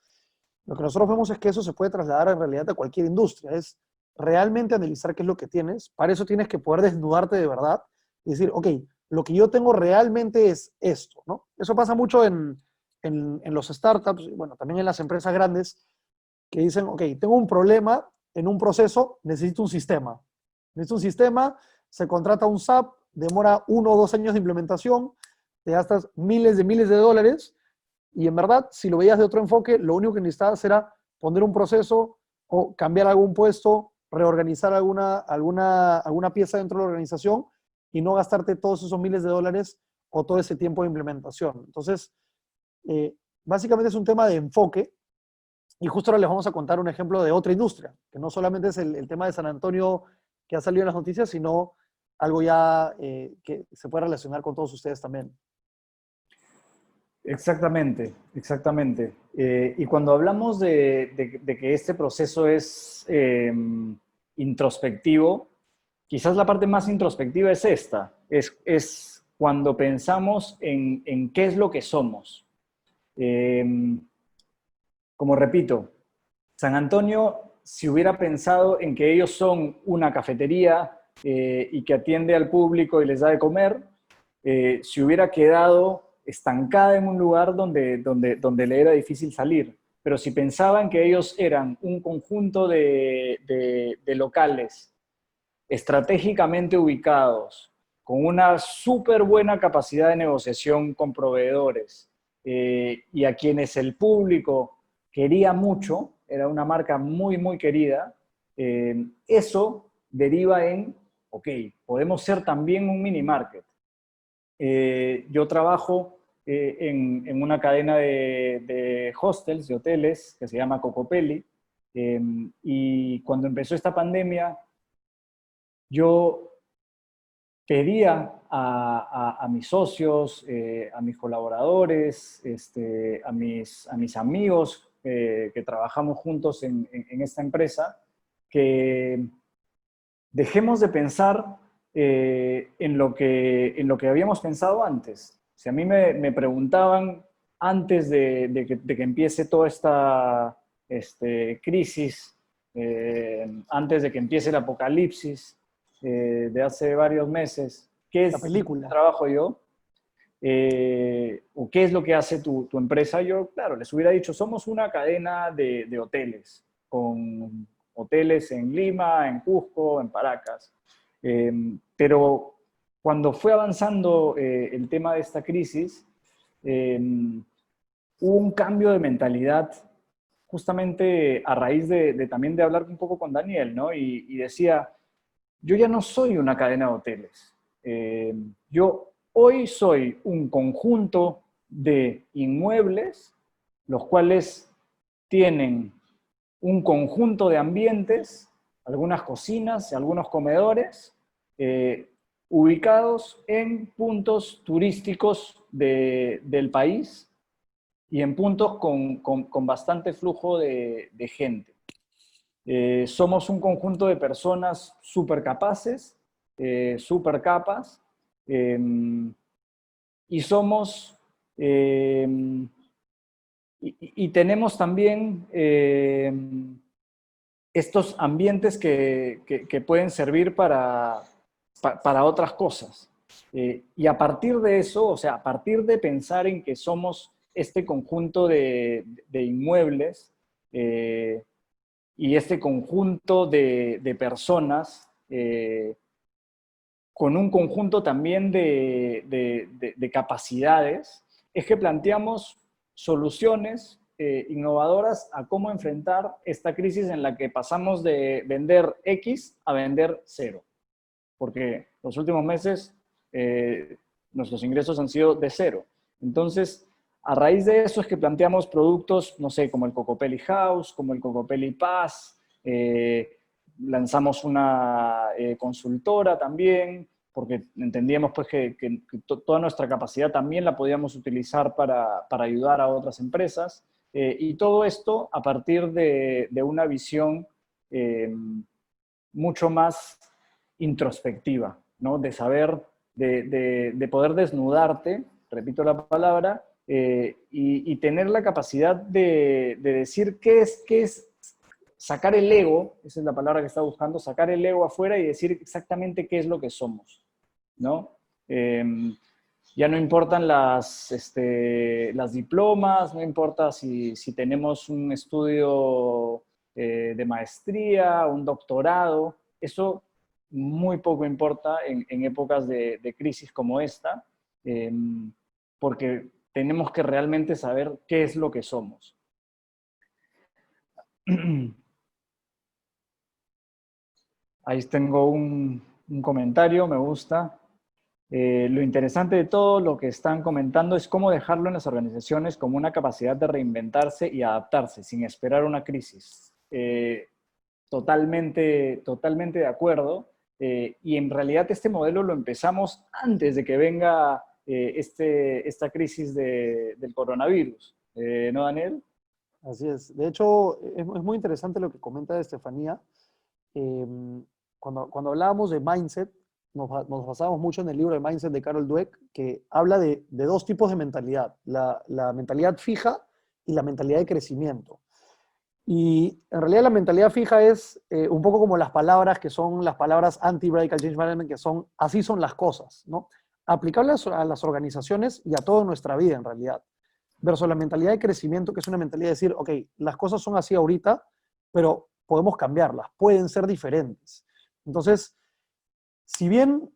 lo que nosotros vemos es que eso se puede trasladar en realidad a cualquier industria. Es realmente analizar qué es lo que tienes. Para eso tienes que poder desnudarte de verdad y decir, ok, lo que yo tengo realmente es esto, ¿no? Eso pasa mucho en los startups, bueno, también en las empresas grandes, que dicen, ok, tengo un problema en un proceso, necesito un sistema. Necesito un sistema, se contrata un SAP, demora 1 o 2 años de implementación, te gastas miles de dólares, y en verdad, si lo veías de otro enfoque, lo único que necesitabas era poner un proceso o cambiar algún puesto, reorganizar alguna pieza dentro de la organización y no gastarte todos esos miles de dólares o todo ese tiempo de implementación. Entonces, básicamente es un tema de enfoque y justo ahora les vamos a contar un ejemplo de otra industria, que no solamente es el tema de San Antonio que ha salido en las noticias, sino algo ya que se puede relacionar con todos ustedes también. Exactamente, exactamente. Y cuando hablamos de que este proceso es introspectivo, quizás la parte más introspectiva es esta, es cuando pensamos en qué es lo que somos. Como repito, San Antonio, si hubiera pensado en que ellos son una cafetería y que atiende al público y les da de comer, si hubiera quedado estancada en un lugar donde le era difícil salir. Pero si pensaban que ellos eran un conjunto de locales estratégicamente ubicados, con una súper buena capacidad de negociación con proveedores y a quienes el público quería mucho, era una marca muy, muy querida, eso deriva en, ok, podemos ser también un mini market. Yo trabajo en una cadena de hostels, de hoteles, que se llama Cocopelli, y cuando empezó esta pandemia, yo pedía a mis socios, a mis colaboradores, a mis amigos que trabajamos juntos en esta empresa, que dejemos de pensar en lo que habíamos pensado antes. Si a mí me preguntaban antes de que empiece toda esta crisis, antes de que empiece el apocalipsis de hace varios meses, ¿qué La es película. trabajo yo? ¿O qué es lo que hace tu empresa? Yo, claro, les hubiera dicho, somos una cadena de hoteles, con hoteles en Lima, en Cusco, en Paracas. Pero cuando fue avanzando el tema de esta crisis, hubo un cambio de mentalidad justamente a raíz también de hablar un poco con Daniel, ¿no? Y decía, yo ya no soy una cadena de hoteles. Yo hoy soy un conjunto de inmuebles, los cuales tienen un conjunto de ambientes, algunas cocinas y algunos comedores, ubicados en puntos turísticos del país y en puntos con bastante flujo de gente. Somos un conjunto de personas súper capaces, súper capas, y somos, y tenemos también estos ambientes que pueden servir para otras cosas. Y a partir de eso, o sea, a partir de pensar en que somos este conjunto de inmuebles, y este conjunto de personas con un conjunto también de capacidades, es que planteamos soluciones innovadoras a cómo enfrentar esta crisis en la que pasamos de vender X a vender 0. Porque los últimos meses nuestros ingresos han sido de 0. Entonces, a raíz de eso es que planteamos productos, no sé, como el Cocopelli House, como el Cocopelli Paz, lanzamos una consultora también, porque entendíamos pues que toda nuestra capacidad también la podíamos utilizar para ayudar a otras empresas, y todo esto a partir de una visión mucho más introspectiva, ¿no? De saber, de poder desnudarte, repito la palabra, y tener la capacidad de decir qué es sacar el ego, esa es la palabra que está buscando, sacar el ego afuera y decir exactamente qué es lo que somos, ¿no? Ya no importan las diplomas, no importa si tenemos un estudio de maestría, un doctorado, eso muy poco importa en épocas de crisis como esta, porque tenemos que realmente saber qué es lo que somos. Ahí tengo un comentario, me gusta. Lo interesante de todo lo que están comentando es cómo dejarlo en las organizaciones como una capacidad de reinventarse y adaptarse sin esperar una crisis. Totalmente de acuerdo. Y en realidad este modelo lo empezamos antes de que venga esta crisis del coronavirus. ¿No, Daniel? Así es. De hecho, es muy interesante lo que comenta Estefanía. Eh, cuando hablábamos de mindset, nos basamos mucho en el libro de Mindset de Carol Dweck, que habla de dos tipos de mentalidad, la mentalidad fija y la mentalidad de crecimiento. Y en realidad la mentalidad fija es un poco como las palabras que son las palabras anti-radical change management, que son así son las cosas, ¿no? Aplicables a las organizaciones y a toda nuestra vida en realidad. Versus la mentalidad de crecimiento, que es una mentalidad de decir, ok, las cosas son así ahorita, pero podemos cambiarlas, pueden ser diferentes. Entonces, si bien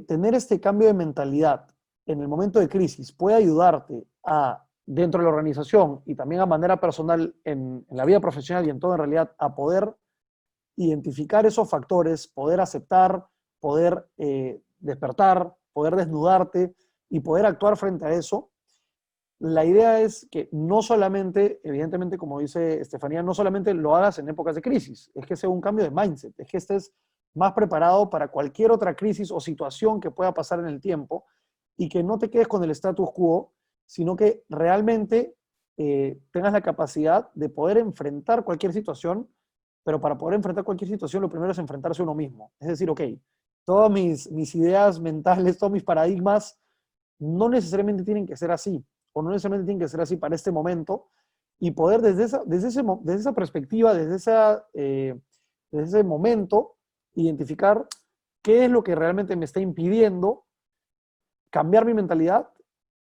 tener este cambio de mentalidad en el momento de crisis puede ayudarte a, dentro de la organización y también a manera personal en la vida profesional y en todo en realidad, a poder identificar esos factores, poder aceptar, poder despertar, poder desnudarte y poder actuar frente a eso, la idea es que no solamente, evidentemente, como dice Estefanía, no solamente lo hagas en épocas de crisis, es que sea un cambio de mindset, es que estés más preparado para cualquier otra crisis o situación que pueda pasar en el tiempo y que no te quedes con el status quo, sino que realmente tengas la capacidad de poder enfrentar cualquier situación, pero para poder enfrentar cualquier situación lo primero es enfrentarse a uno mismo. Es decir, ok, todas mis ideas mentales, todos mis paradigmas no necesariamente tienen que ser así, o no necesariamente tienen que ser así para este momento, y poder desde esa perspectiva, desde ese momento, identificar qué es lo que realmente me está impidiendo cambiar mi mentalidad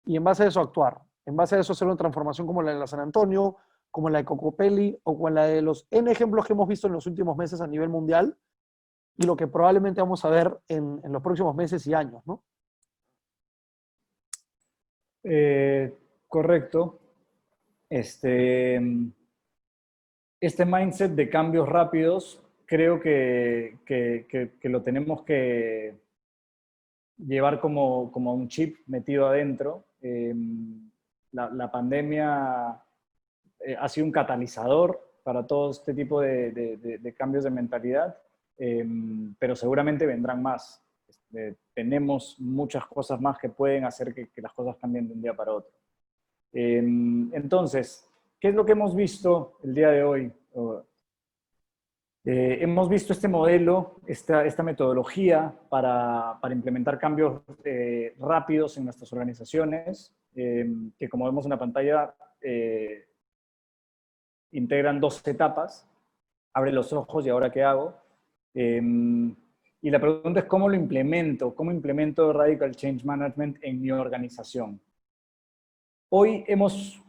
y en base a eso actuar. En base a eso hacer una transformación como la de la San Antonio, como la de Cocopelli o como la de los N ejemplos que hemos visto en los últimos meses a nivel mundial y lo que probablemente vamos a ver en los próximos meses y años, ¿no? Correcto. Este mindset de cambios rápidos creo que lo tenemos que llevar como un chip metido adentro. La pandemia ha sido un catalizador para todo este tipo de cambios de mentalidad, pero seguramente vendrán más. Tenemos muchas cosas más que pueden hacer que las cosas cambien de un día para otro. Entonces, ¿qué es lo que hemos visto el día de hoy? Hemos visto este modelo, esta metodología para implementar cambios rápidos en nuestras organizaciones, que como vemos en la pantalla, integran 2 etapas. Abre los ojos y ahora qué hago. Y la pregunta es cómo lo implemento, cómo implemento Radical Change Management en mi organización. Hoy hemos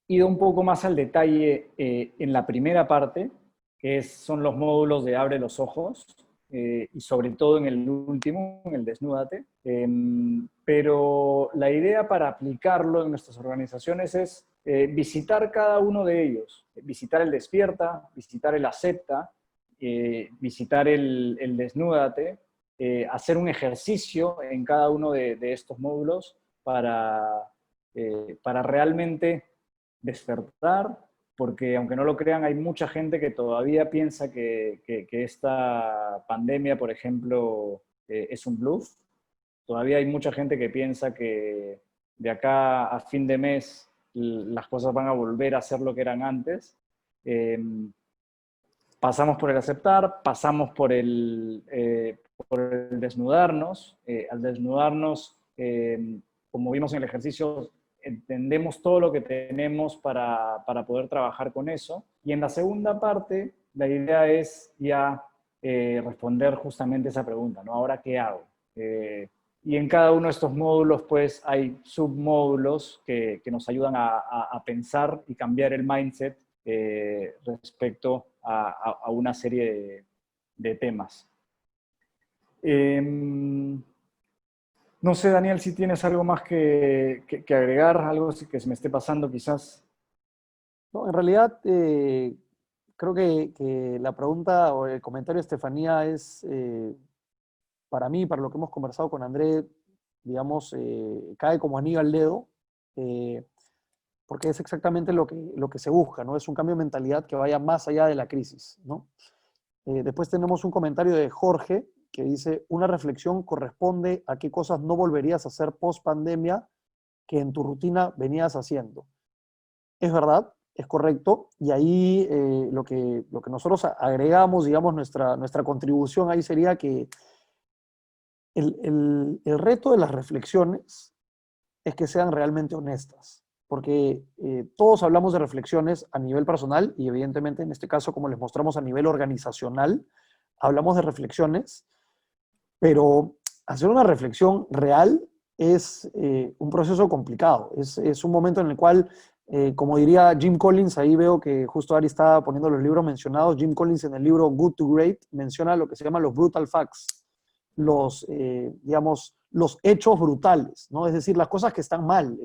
ido un poco más al detalle en la primera parte, que son los módulos de Abre los ojos, y sobre todo en el último, en el Desnúdate. Pero la idea para aplicarlo en nuestras organizaciones es visitar cada uno de ellos. Visitar el Despierta, visitar el Acepta, visitar el Desnúdate, hacer un ejercicio en cada uno de estos módulos para realmente despertar, porque aunque no lo crean, hay mucha gente que todavía piensa que esta pandemia, por ejemplo, es un bluff. Todavía hay mucha gente que piensa que de acá a fin de mes las cosas van a volver a ser lo que eran antes. Pasamos por el aceptar, pasamos por el desnudarnos. Al desnudarnos, como vimos en el ejercicio, entendemos todo lo que tenemos para poder trabajar con eso. Y en la segunda parte, la idea es ya responder justamente esa pregunta, ¿no? ¿Ahora qué hago? Y en cada uno de estos módulos, pues, hay submódulos que nos ayudan a pensar y cambiar el mindset respecto a una serie de temas. No sé, Daniel, si tienes algo más que agregar, algo que se me esté pasando quizás. No, en realidad, creo que la pregunta o el comentario de Estefanía es, para mí, para lo que hemos conversado con André, digamos, cae como anillo al dedo, eh, porque es exactamente lo que se busca, ¿no? Es un cambio de mentalidad que vaya más allá de la crisis, ¿no? Después tenemos un comentario de Jorge que dice, una reflexión corresponde a qué cosas no volverías a hacer post pandemia que en tu rutina venías haciendo. Es verdad, es correcto, y ahí lo que nosotros agregamos, digamos, nuestra contribución ahí sería que el reto de las reflexiones es que sean realmente honestas, porque todos hablamos de reflexiones a nivel personal y evidentemente en este caso, como les mostramos a nivel organizacional, hablamos de reflexiones, pero hacer una reflexión real es un proceso complicado, es un momento en el cual, como diría Jim Collins, ahí veo que justo Ari está poniendo los libros mencionados, Jim Collins en el libro Good to Great menciona lo que se llama los brutal facts, digamos, los hechos brutales, ¿no? Es decir, las cosas que están mal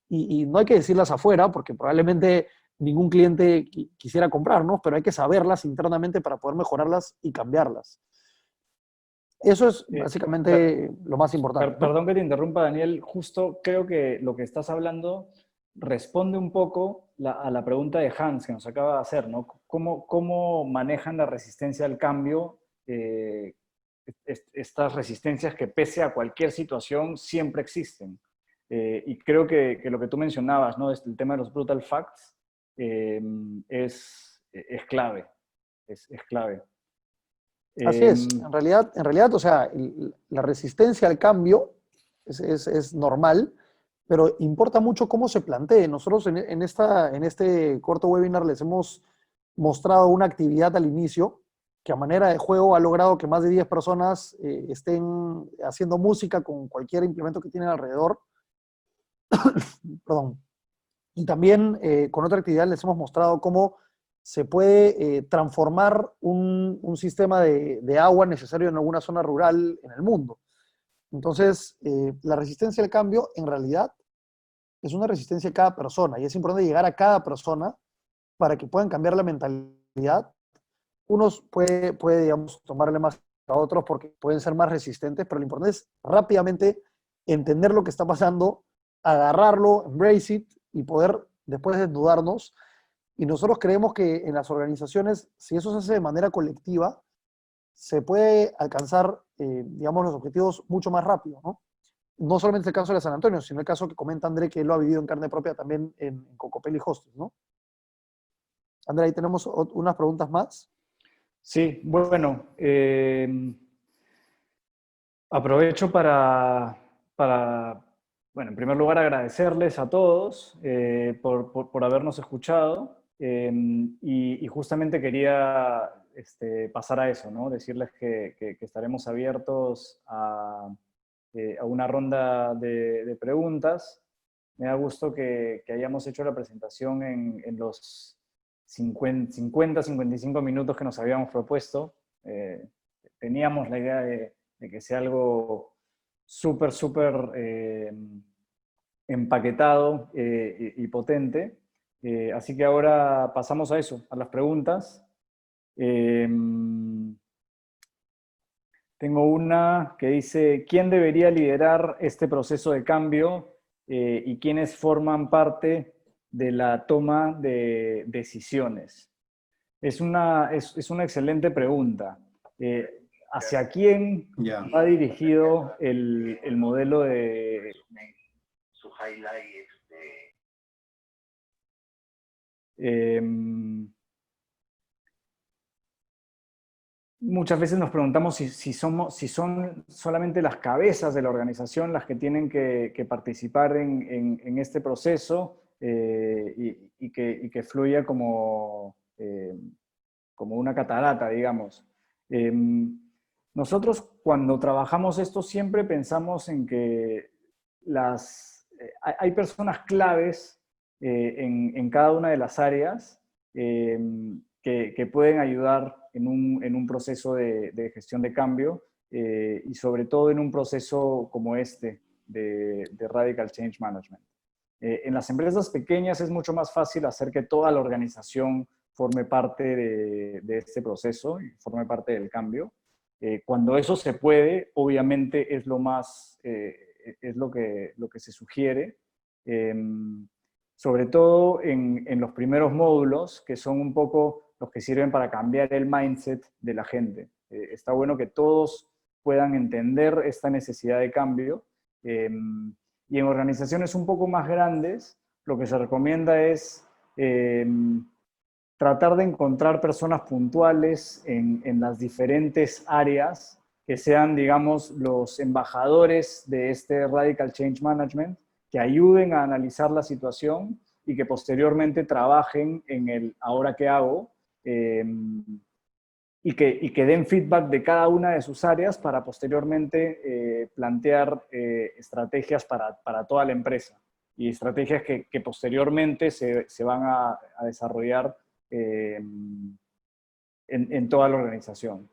y no hay que decirlas afuera porque probablemente ningún cliente quisiera comprarnos, pero hay que saberlas internamente para poder mejorarlas y cambiarlas. Eso es básicamente lo más importante, ¿no? Perdón que te interrumpa, Daniel. Justo creo que lo que estás hablando responde un poco a la pregunta de Hans que nos acaba de hacer, ¿no? ¿Cómo manejan la resistencia al cambio? Estas resistencias que pese a cualquier situación siempre existen. Y creo que lo que tú mencionabas, ¿no? El tema de los brutal facts es clave. Es clave. Así es, en realidad, o sea, la resistencia al cambio es normal, pero importa mucho cómo se plantee. Nosotros en este corto webinar les hemos mostrado una actividad al inicio que a manera de juego ha logrado que más de 10 personas estén haciendo música con cualquier implemento que tienen alrededor. Perdón. Y también con otra actividad les hemos mostrado cómo se puede transformar un sistema de agua necesario en alguna zona rural en el mundo. Entonces, la resistencia al cambio en realidad es una resistencia a cada persona y es importante llegar a cada persona para que puedan cambiar la mentalidad. Unos digamos, tomarle más a otros porque pueden ser más resistentes, pero lo importante es rápidamente entender lo que está pasando, agarrarlo, embrace it y poder después desnudarnos. Y nosotros creemos que en las organizaciones, si eso se hace de manera colectiva, se puede alcanzar, digamos, los objetivos mucho más rápido, ¿no? No solamente el caso de San Antonio, sino el caso que comenta André, que él lo ha vivido en carne propia también en Cocopelli Hostes, ¿no? André, ahí tenemos unas preguntas más. Sí, bueno, aprovecho bueno, en primer lugar agradecerles a todos por habernos escuchado y justamente quería pasar a eso, ¿no? Decirles que estaremos abiertos a una ronda de preguntas. Me da gusto que hayamos hecho la presentación en los 55 minutos que nos habíamos propuesto. Teníamos la idea de que sea algo súper empaquetado y potente. Así que ahora pasamos a eso, a las preguntas. Tengo una que dice, ¿quién debería liderar este proceso de cambio y quiénes forman parte de la toma de decisiones? Es una excelente pregunta. ¿Hacia quién va dirigido el modelo de... Su highlight muchas veces nos preguntamos si son solamente las cabezas de la organización las que tienen que participar en este proceso y que fluya como una catarata, digamos. Nosotros cuando trabajamos esto siempre pensamos en que hay personas claves en cada una de las áreas que pueden ayudar en un proceso de gestión de cambio y sobre todo en un proceso como este de Radical Change Management. En las empresas pequeñas es mucho más fácil hacer que toda la organización forme parte de este proceso y forme parte del cambio. Cuando eso se puede, obviamente es es lo que se sugiere, sobre todo en los primeros módulos, que son un poco los que sirven para cambiar el mindset de la gente. Está bueno que todos puedan entender esta necesidad de cambio. Y en organizaciones un poco más grandes, lo que se recomienda es tratar de encontrar personas puntuales en las diferentes áreas que sean, digamos, los embajadores de este Radical Change Management, que ayuden a analizar la situación y que posteriormente trabajen en el ahora qué hago y que den feedback de cada una de sus áreas para posteriormente plantear estrategias para toda la empresa y estrategias que posteriormente se van a desarrollar en toda la organización.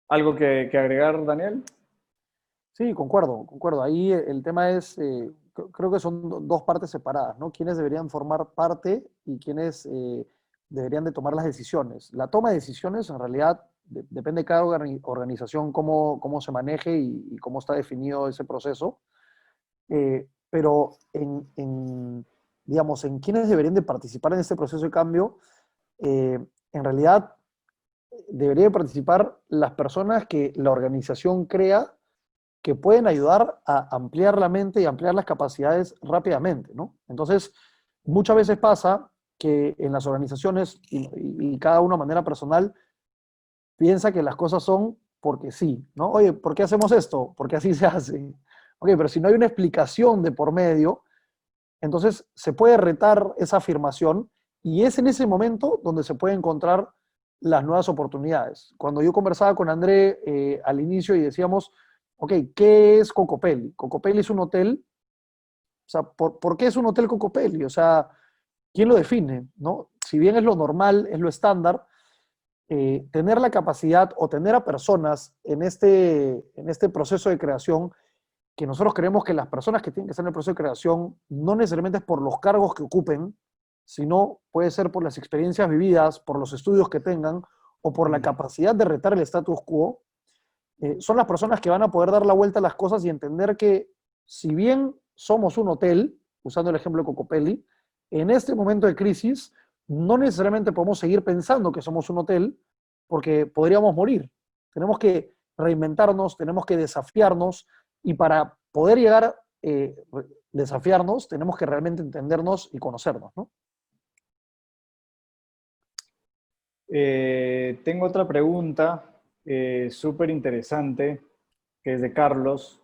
¿Algo que agregar, Daniel? Sí, concuerdo, concuerdo. Ahí el tema es, creo que son dos partes separadas, ¿no? Quiénes deberían formar parte y quiénes deberían de tomar las decisiones. La toma de decisiones, en realidad, depende de cada organización cómo se maneje y cómo está definido ese proceso. Pero digamos, en quiénes deberían de participar en este proceso de cambio, en realidad deberían de participar las personas que la organización crea que pueden ayudar a ampliar la mente y ampliar las capacidades rápidamente, ¿no? Entonces, muchas veces pasa que en las organizaciones, y cada uno de manera personal, piensa que las cosas son porque sí, ¿no? Oye, ¿por qué hacemos esto? Porque así se hace. Ok, pero si no hay una explicación de por medio, entonces se puede retar esa afirmación y es en ese momento donde se pueden encontrar las nuevas oportunidades. Cuando yo conversaba con André al inicio y decíamos, ok, ¿qué es Cocopelli? Cocopelli es un hotel. O sea, ¿por qué es un hotel Cocopelli? O sea, ¿quién lo define? ¿No? Si bien es lo normal, es lo estándar, tener la capacidad o tener a personas en este proceso de creación, que nosotros creemos que las personas que tienen que estar en el proceso de creación no necesariamente es por los cargos que ocupen, sino puede ser por las experiencias vividas, por los estudios que tengan o por la capacidad de retar el status quo, son las personas que van a poder dar la vuelta a las cosas y entender que si bien somos un hotel, usando el ejemplo de Cocopelli, en este momento de crisis no necesariamente podemos seguir pensando que somos un hotel porque podríamos morir. Tenemos que reinventarnos, tenemos que desafiarnos y para poder llegar a desafiarnos tenemos que realmente entendernos y conocernos, ¿no? Tengo otra pregunta súper interesante, que es de Carlos.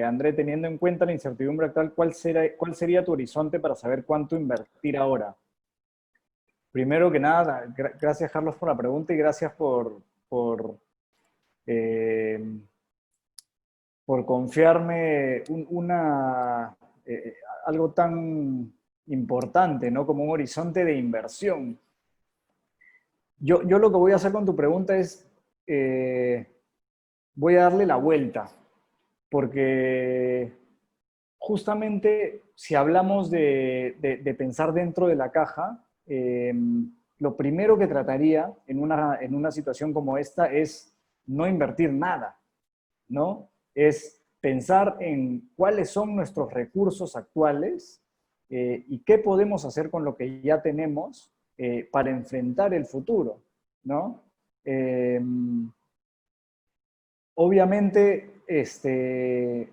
André, teniendo en cuenta la incertidumbre actual, ¿cuál sería tu horizonte para saber cuánto invertir ahora? Primero que nada, gracias Carlos por la pregunta y gracias eh, por confiarme algo tan importante, ¿no? Como un horizonte de inversión. Yo lo que voy a hacer con tu pregunta es, voy a darle la vuelta, porque justamente si hablamos de pensar dentro de la caja, lo primero que trataría en una situación como esta es no invertir nada, ¿no? Es pensar en cuáles son nuestros recursos actuales y qué podemos hacer con lo que ya tenemos para enfrentar el futuro, ¿no? Obviamente,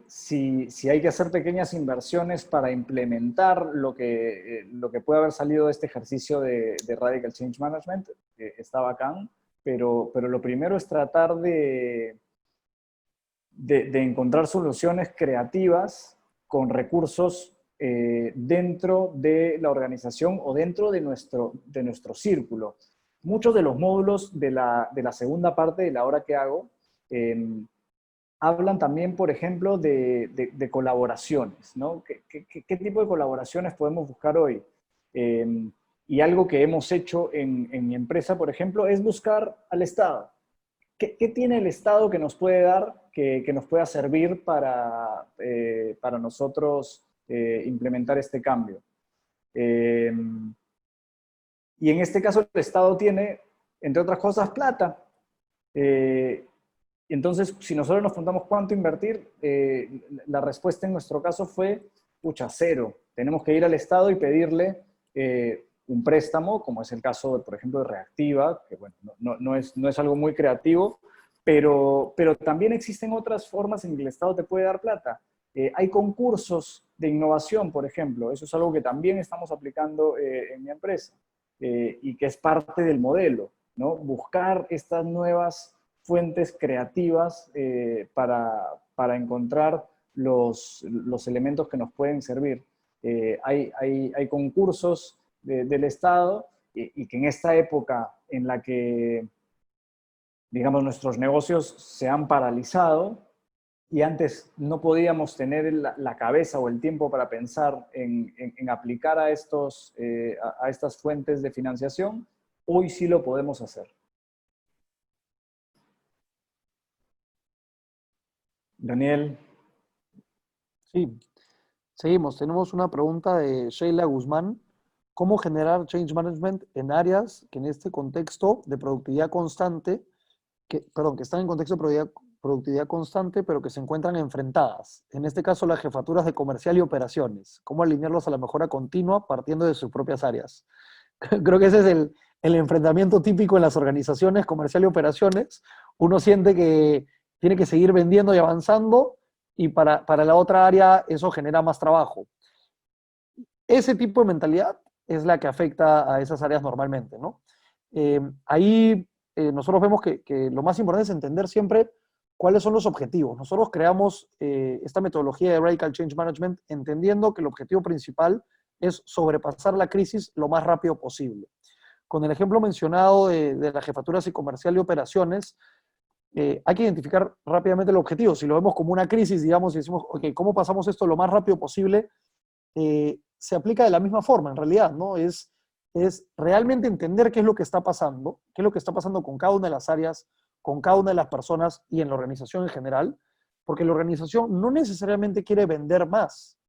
si hay que hacer pequeñas inversiones para implementar lo que puede haber salido de este ejercicio de Radical Change Management, está bacán, pero lo primero es tratar de encontrar soluciones creativas con recursos dentro de la organización o dentro de nuestro círculo. muchos de los módulos de la segunda parte de la hora que hago hablan también, por ejemplo, de colaboraciones, ¿no? ¿Qué tipo de colaboraciones podemos buscar hoy? Y algo que hemos hecho en mi empresa, por ejemplo, es buscar al Estado. ¿Qué tiene el Estado que nos puede dar, que nos pueda servir para nosotros implementar este cambio? Y en este caso el Estado tiene, entre otras cosas, plata. Entonces, si nosotros nos preguntamos cuánto invertir, la respuesta en nuestro caso fue, pucha, cero. Tenemos que ir al Estado y pedirle un préstamo, como es el caso, por ejemplo, de Reactiva, que bueno, no es algo muy creativo, pero también existen otras formas en que el Estado te puede dar plata. Hay concursos de innovación, por ejemplo. Eso es algo que también estamos aplicando en mi empresa y que es parte del modelo, ¿no? Buscar estas nuevas fuentes creativas para encontrar los elementos que nos pueden servir. Hay concursos del Estado y que en esta época en la que, digamos, nuestros negocios se han paralizado y antes no podíamos tener la cabeza o el tiempo para pensar en aplicar a estas fuentes de financiación, hoy sí lo podemos hacer. Daniel. Sí, seguimos. Tenemos una pregunta de Sheila Guzmán. ¿Cómo generar change management en áreas que en este contexto de productividad constante, que están en contexto de productividad constante, pero que se encuentran enfrentadas? En este caso, las jefaturas de comercial y operaciones. ¿Cómo alinearlos a la mejora continua partiendo de sus propias áreas? Creo que ese es el enfrentamiento típico en las organizaciones comercial y operaciones. Uno siente que tiene que seguir vendiendo y avanzando, y para la otra área eso genera más trabajo. Ese tipo de mentalidad es la que afecta a esas áreas normalmente, ¿no? Ahí nosotros vemos que lo más importante es entender siempre cuáles son los objetivos. Nosotros creamos esta metodología de Radical Change Management entendiendo que el objetivo principal es sobrepasar la crisis lo más rápido posible. Con el ejemplo mencionado de las jefaturas y comercial y operaciones, hay que identificar rápidamente el objetivo. Si lo vemos como una crisis, digamos, y decimos, ok, ¿cómo pasamos esto lo más rápido posible? Se aplica de la misma forma, en realidad, ¿no? Es realmente entender qué es lo que está pasando, qué es lo que está pasando con cada una de las áreas, con cada una de las personas y en la organización en general, porque la organización no necesariamente quiere vender más.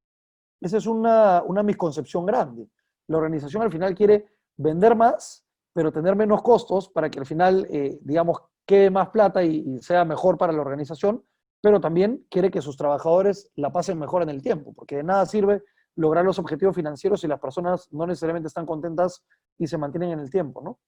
Esa es una misconcepción grande. La organización al final quiere vender más, pero tener menos costos para que al final, digamos, quede más plata y sea mejor para la organización, pero también quiere que sus trabajadores la pasen mejor en el tiempo, porque de nada sirve lograr los objetivos financieros si las personas no necesariamente están contentas y se mantienen en el tiempo, ¿no?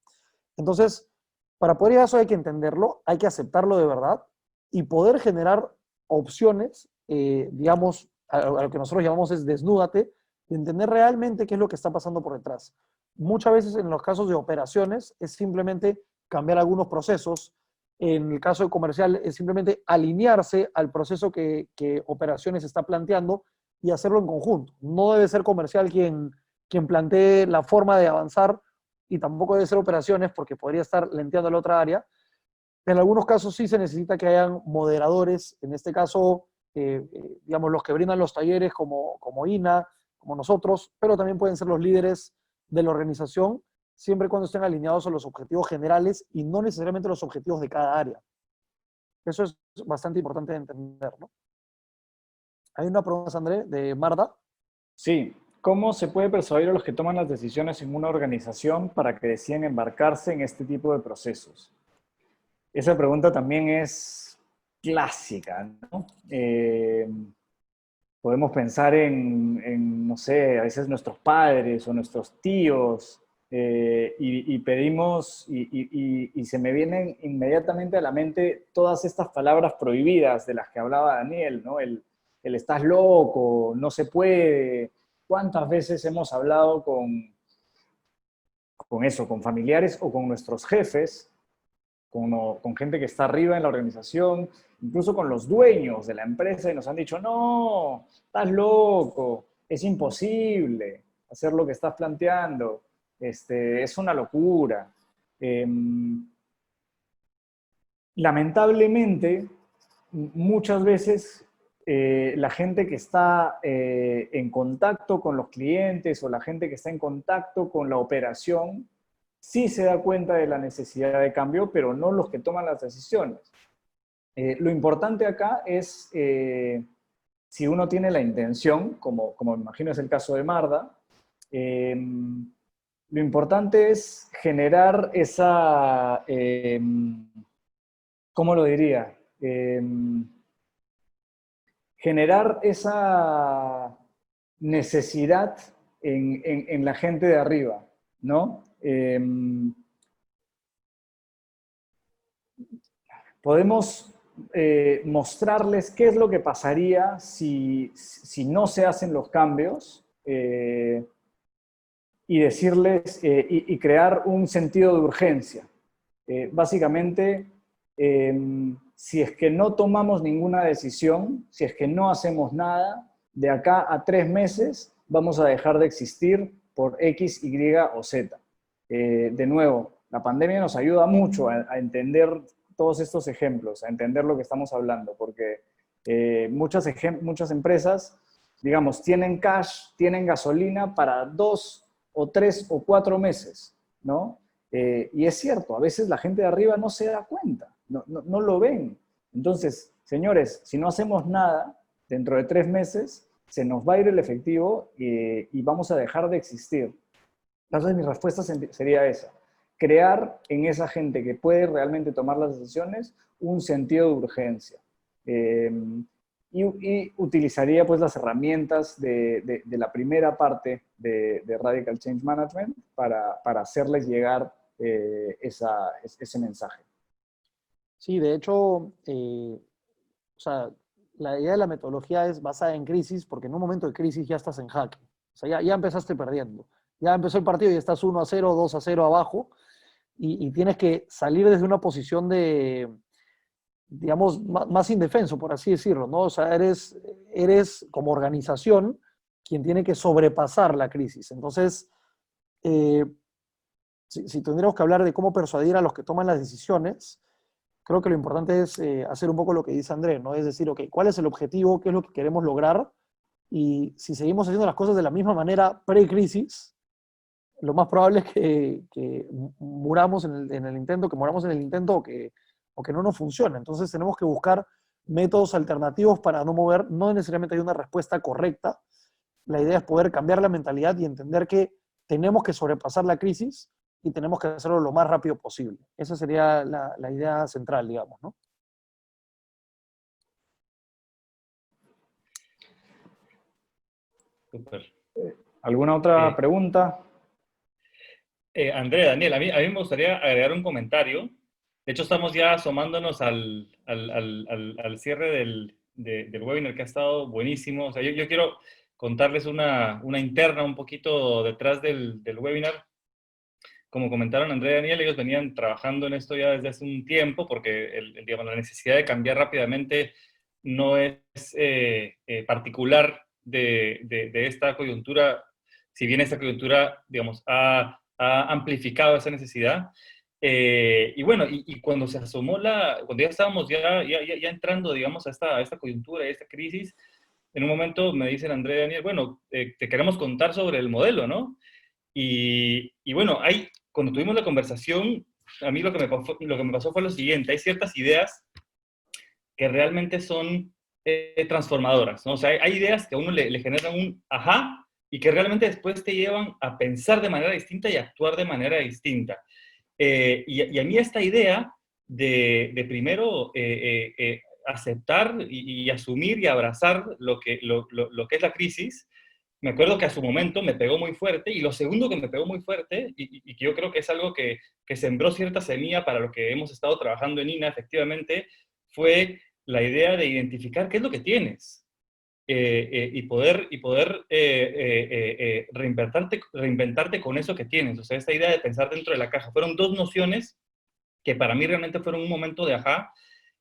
Entonces, para poder ir a eso hay que entenderlo, hay que aceptarlo de verdad y poder generar opciones, digamos, a lo que nosotros llamamos es desnúdate, de entender realmente qué es lo que está pasando por detrás. Muchas veces en los casos de operaciones es simplemente cambiar algunos procesos. En el caso de comercial es simplemente alinearse al proceso que operaciones está planteando y hacerlo en conjunto. No debe ser comercial quien plantee la forma de avanzar y tampoco debe ser operaciones porque podría estar lenteando la otra área. En algunos casos sí se necesita que hayan moderadores, en este caso, digamos, los que brindan los talleres como INA, como nosotros, pero también pueden ser los líderes de la organización, siempre y cuando estén alineados a los objetivos generales y no necesariamente los objetivos de cada área. Eso es bastante importante de entender, ¿no? Hay una pregunta, André, de Marda. Sí. ¿Cómo se puede persuadir a los que toman las decisiones en una organización para que decidan embarcarse en este tipo de procesos? Esa pregunta también es clásica, ¿no? Podemos pensar no sé, a veces nuestros padres o nuestros tíos, y pedimos, y se me vienen inmediatamente a la mente todas estas palabras prohibidas de las que hablaba Daniel, ¿no? El estás loco, no se puede. ¿Cuántas veces hemos hablado con eso, con familiares o con nuestros jefes, con gente que está arriba en la organización, incluso con los dueños de la empresa, y nos han dicho, no, estás loco, es imposible hacer lo que estás planteando, es una locura. Lamentablemente, muchas veces la gente que está en contacto con los clientes o la gente que está en contacto con la operación sí se da cuenta de la necesidad de cambio, pero no los que toman las decisiones. Lo importante acá es, si uno tiene la intención, como me imagino es el caso de Marda, lo importante es generar esa, ¿cómo lo diría? Generar esa necesidad en la gente de arriba, ¿no? Podemos mostrarles qué es lo que pasaría si no se hacen los cambios y decirles y crear un sentido de urgencia. Básicamente, si es que no tomamos ninguna decisión, si es que no hacemos nada, de acá a 3 meses vamos a dejar de existir por X, Y o Z. De nuevo, la pandemia nos ayuda mucho a entender todos estos ejemplos, a entender lo que estamos hablando, porque muchas empresas, digamos, tienen cash, tienen gasolina para 2 o 3 o 4 meses, ¿no? Y es cierto, a veces la gente de arriba no se da cuenta, no lo ven. Entonces, señores, si no hacemos nada, dentro de 3 meses se nos va a ir el efectivo y vamos a dejar de existir. Entonces, mi respuesta sería esa. Crear en esa gente que puede realmente tomar las decisiones un sentido de urgencia. Y utilizaría pues las herramientas de la primera parte de Radical Change Management para hacerles llegar ese mensaje. Sí, de hecho, o sea, la idea de la metodología es basada en crisis, porque en un momento de crisis ya estás en jaque. O sea, ya empezaste perdiendo. Ya empezó el partido y estás 1-0, 2-0 abajo, y tienes que salir desde una posición de, digamos, más indefenso, por así decirlo, ¿no? O sea, eres como organización quien tiene que sobrepasar la crisis. Entonces, si tendríamos que hablar de cómo persuadir a los que toman las decisiones, creo que lo importante es hacer un poco lo que dice Andrés, ¿no? Es decir, ok, ¿cuál es el objetivo? ¿Qué es lo que queremos lograr? Y si seguimos haciendo las cosas de la misma manera pre-crisis, lo más probable es que muramos en el intento, o que no nos funcione. Entonces tenemos que buscar métodos alternativos para no mover. No necesariamente hay una respuesta correcta. La idea es poder cambiar la mentalidad y entender que tenemos que sobrepasar la crisis y tenemos que hacerlo lo más rápido posible. Esa sería la idea central, digamos, ¿no? Súper. ¿Alguna otra pregunta? Andrea, Daniel, a mí me gustaría agregar un comentario. De hecho, estamos ya asomándonos al cierre del webinar, que ha estado buenísimo. O sea, yo quiero contarles una interna un poquito detrás del webinar. Como comentaron Andrea y Daniel, ellos venían trabajando en esto ya desde hace un tiempo, porque digamos, la necesidad de cambiar rápidamente no es particular de esta coyuntura, si bien esta coyuntura, digamos, ha amplificado esa necesidad. Y bueno, y cuando se asomó cuando ya estábamos ya entrando, digamos, a esta coyuntura, a esta crisis, en un momento me dicen Andrea y Daniel, bueno, te queremos contar sobre el modelo, ¿no? Y bueno, cuando tuvimos la conversación, a mí lo que me pasó fue lo siguiente: hay ciertas ideas que realmente son transformadoras, ¿no? O sea, hay ideas que a uno le generan un ajá y que realmente después te llevan a pensar de manera distinta y a actuar de manera distinta. Y a mí esta idea de primero aceptar y asumir y abrazar lo que es la crisis, me acuerdo que a su momento me pegó muy fuerte, y lo segundo que me pegó muy fuerte, y que yo creo que es algo que sembró cierta semilla para lo que hemos estado trabajando en INA, efectivamente, fue la idea de identificar qué es lo que tienes y poder reinventarte con eso que tienes. O sea, esta idea de pensar dentro de la caja. Fueron 2 nociones que para mí realmente fueron un momento de ajá,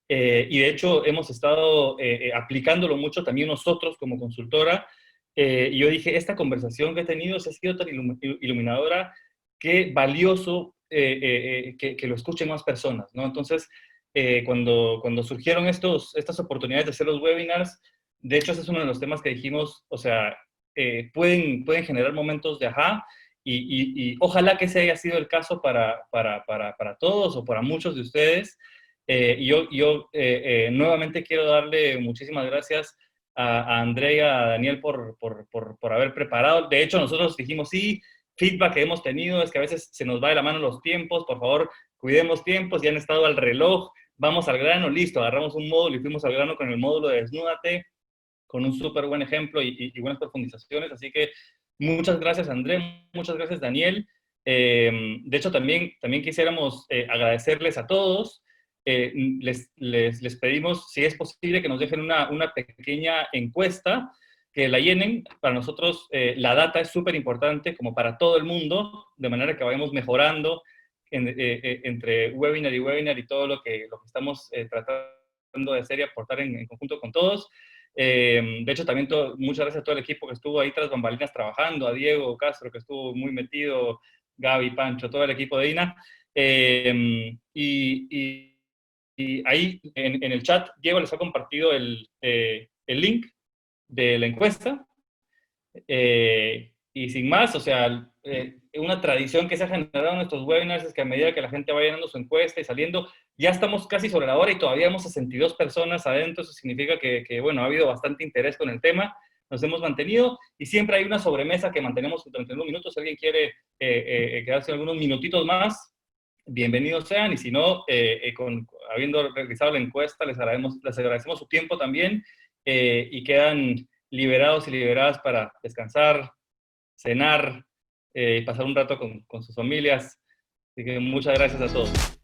y de hecho hemos estado aplicándolo mucho también nosotros como consultora. Y yo dije, esta conversación que he tenido se ha sido tan iluminadora, qué valioso que lo escuchen más personas, ¿no? Entonces, cuando surgieron estas oportunidades de hacer los webinars, de hecho, ese es uno de los temas que dijimos, o sea, pueden generar momentos de ajá, y ojalá que ese haya sido el caso para todos o para muchos de ustedes. Yo nuevamente quiero darle muchísimas gracias a Andrea y a Daniel por haber preparado. De hecho, nosotros dijimos, sí, feedback que hemos tenido es que a veces se nos va de la mano los tiempos, por favor, cuidemos tiempos, ya han estado al reloj, vamos al grano, listo, agarramos un módulo y fuimos al grano con el módulo de Desnúdate, con un súper buen ejemplo y buenas profundizaciones, así que muchas gracias André, muchas gracias Daniel. De hecho, también quisiéramos agradecerles a todos. Les pedimos, si es posible, que nos dejen una pequeña encuesta, que la llenen. Para nosotros la data es súper importante, como para todo el mundo, de manera que vayamos mejorando entre webinar y webinar y todo lo que estamos tratando de hacer y aportar en conjunto con todos. De hecho, también muchas gracias a todo el equipo que estuvo ahí tras bambalinas trabajando, a Diego Castro, que estuvo muy metido, Gaby, Pancho, todo el equipo de INA. Y ahí en el chat, Diego les ha compartido el link de la encuesta. Y sin más, o sea, una tradición que se ha generado en estos webinars es que a medida que la gente va llenando su encuesta y saliendo, ya estamos casi sobre la hora y todavía hemos 62 personas adentro. Eso significa que bueno, ha habido bastante interés con el tema, nos hemos mantenido y siempre hay una sobremesa que mantenemos durante unos minutos. Si alguien quiere quedarse algunos minutitos más, bienvenidos sean, y si no, habiendo realizado la encuesta, les agradecemos su tiempo también, y quedan liberados y liberadas para descansar, cenar, pasar un rato con sus familias. Así que muchas gracias a todos.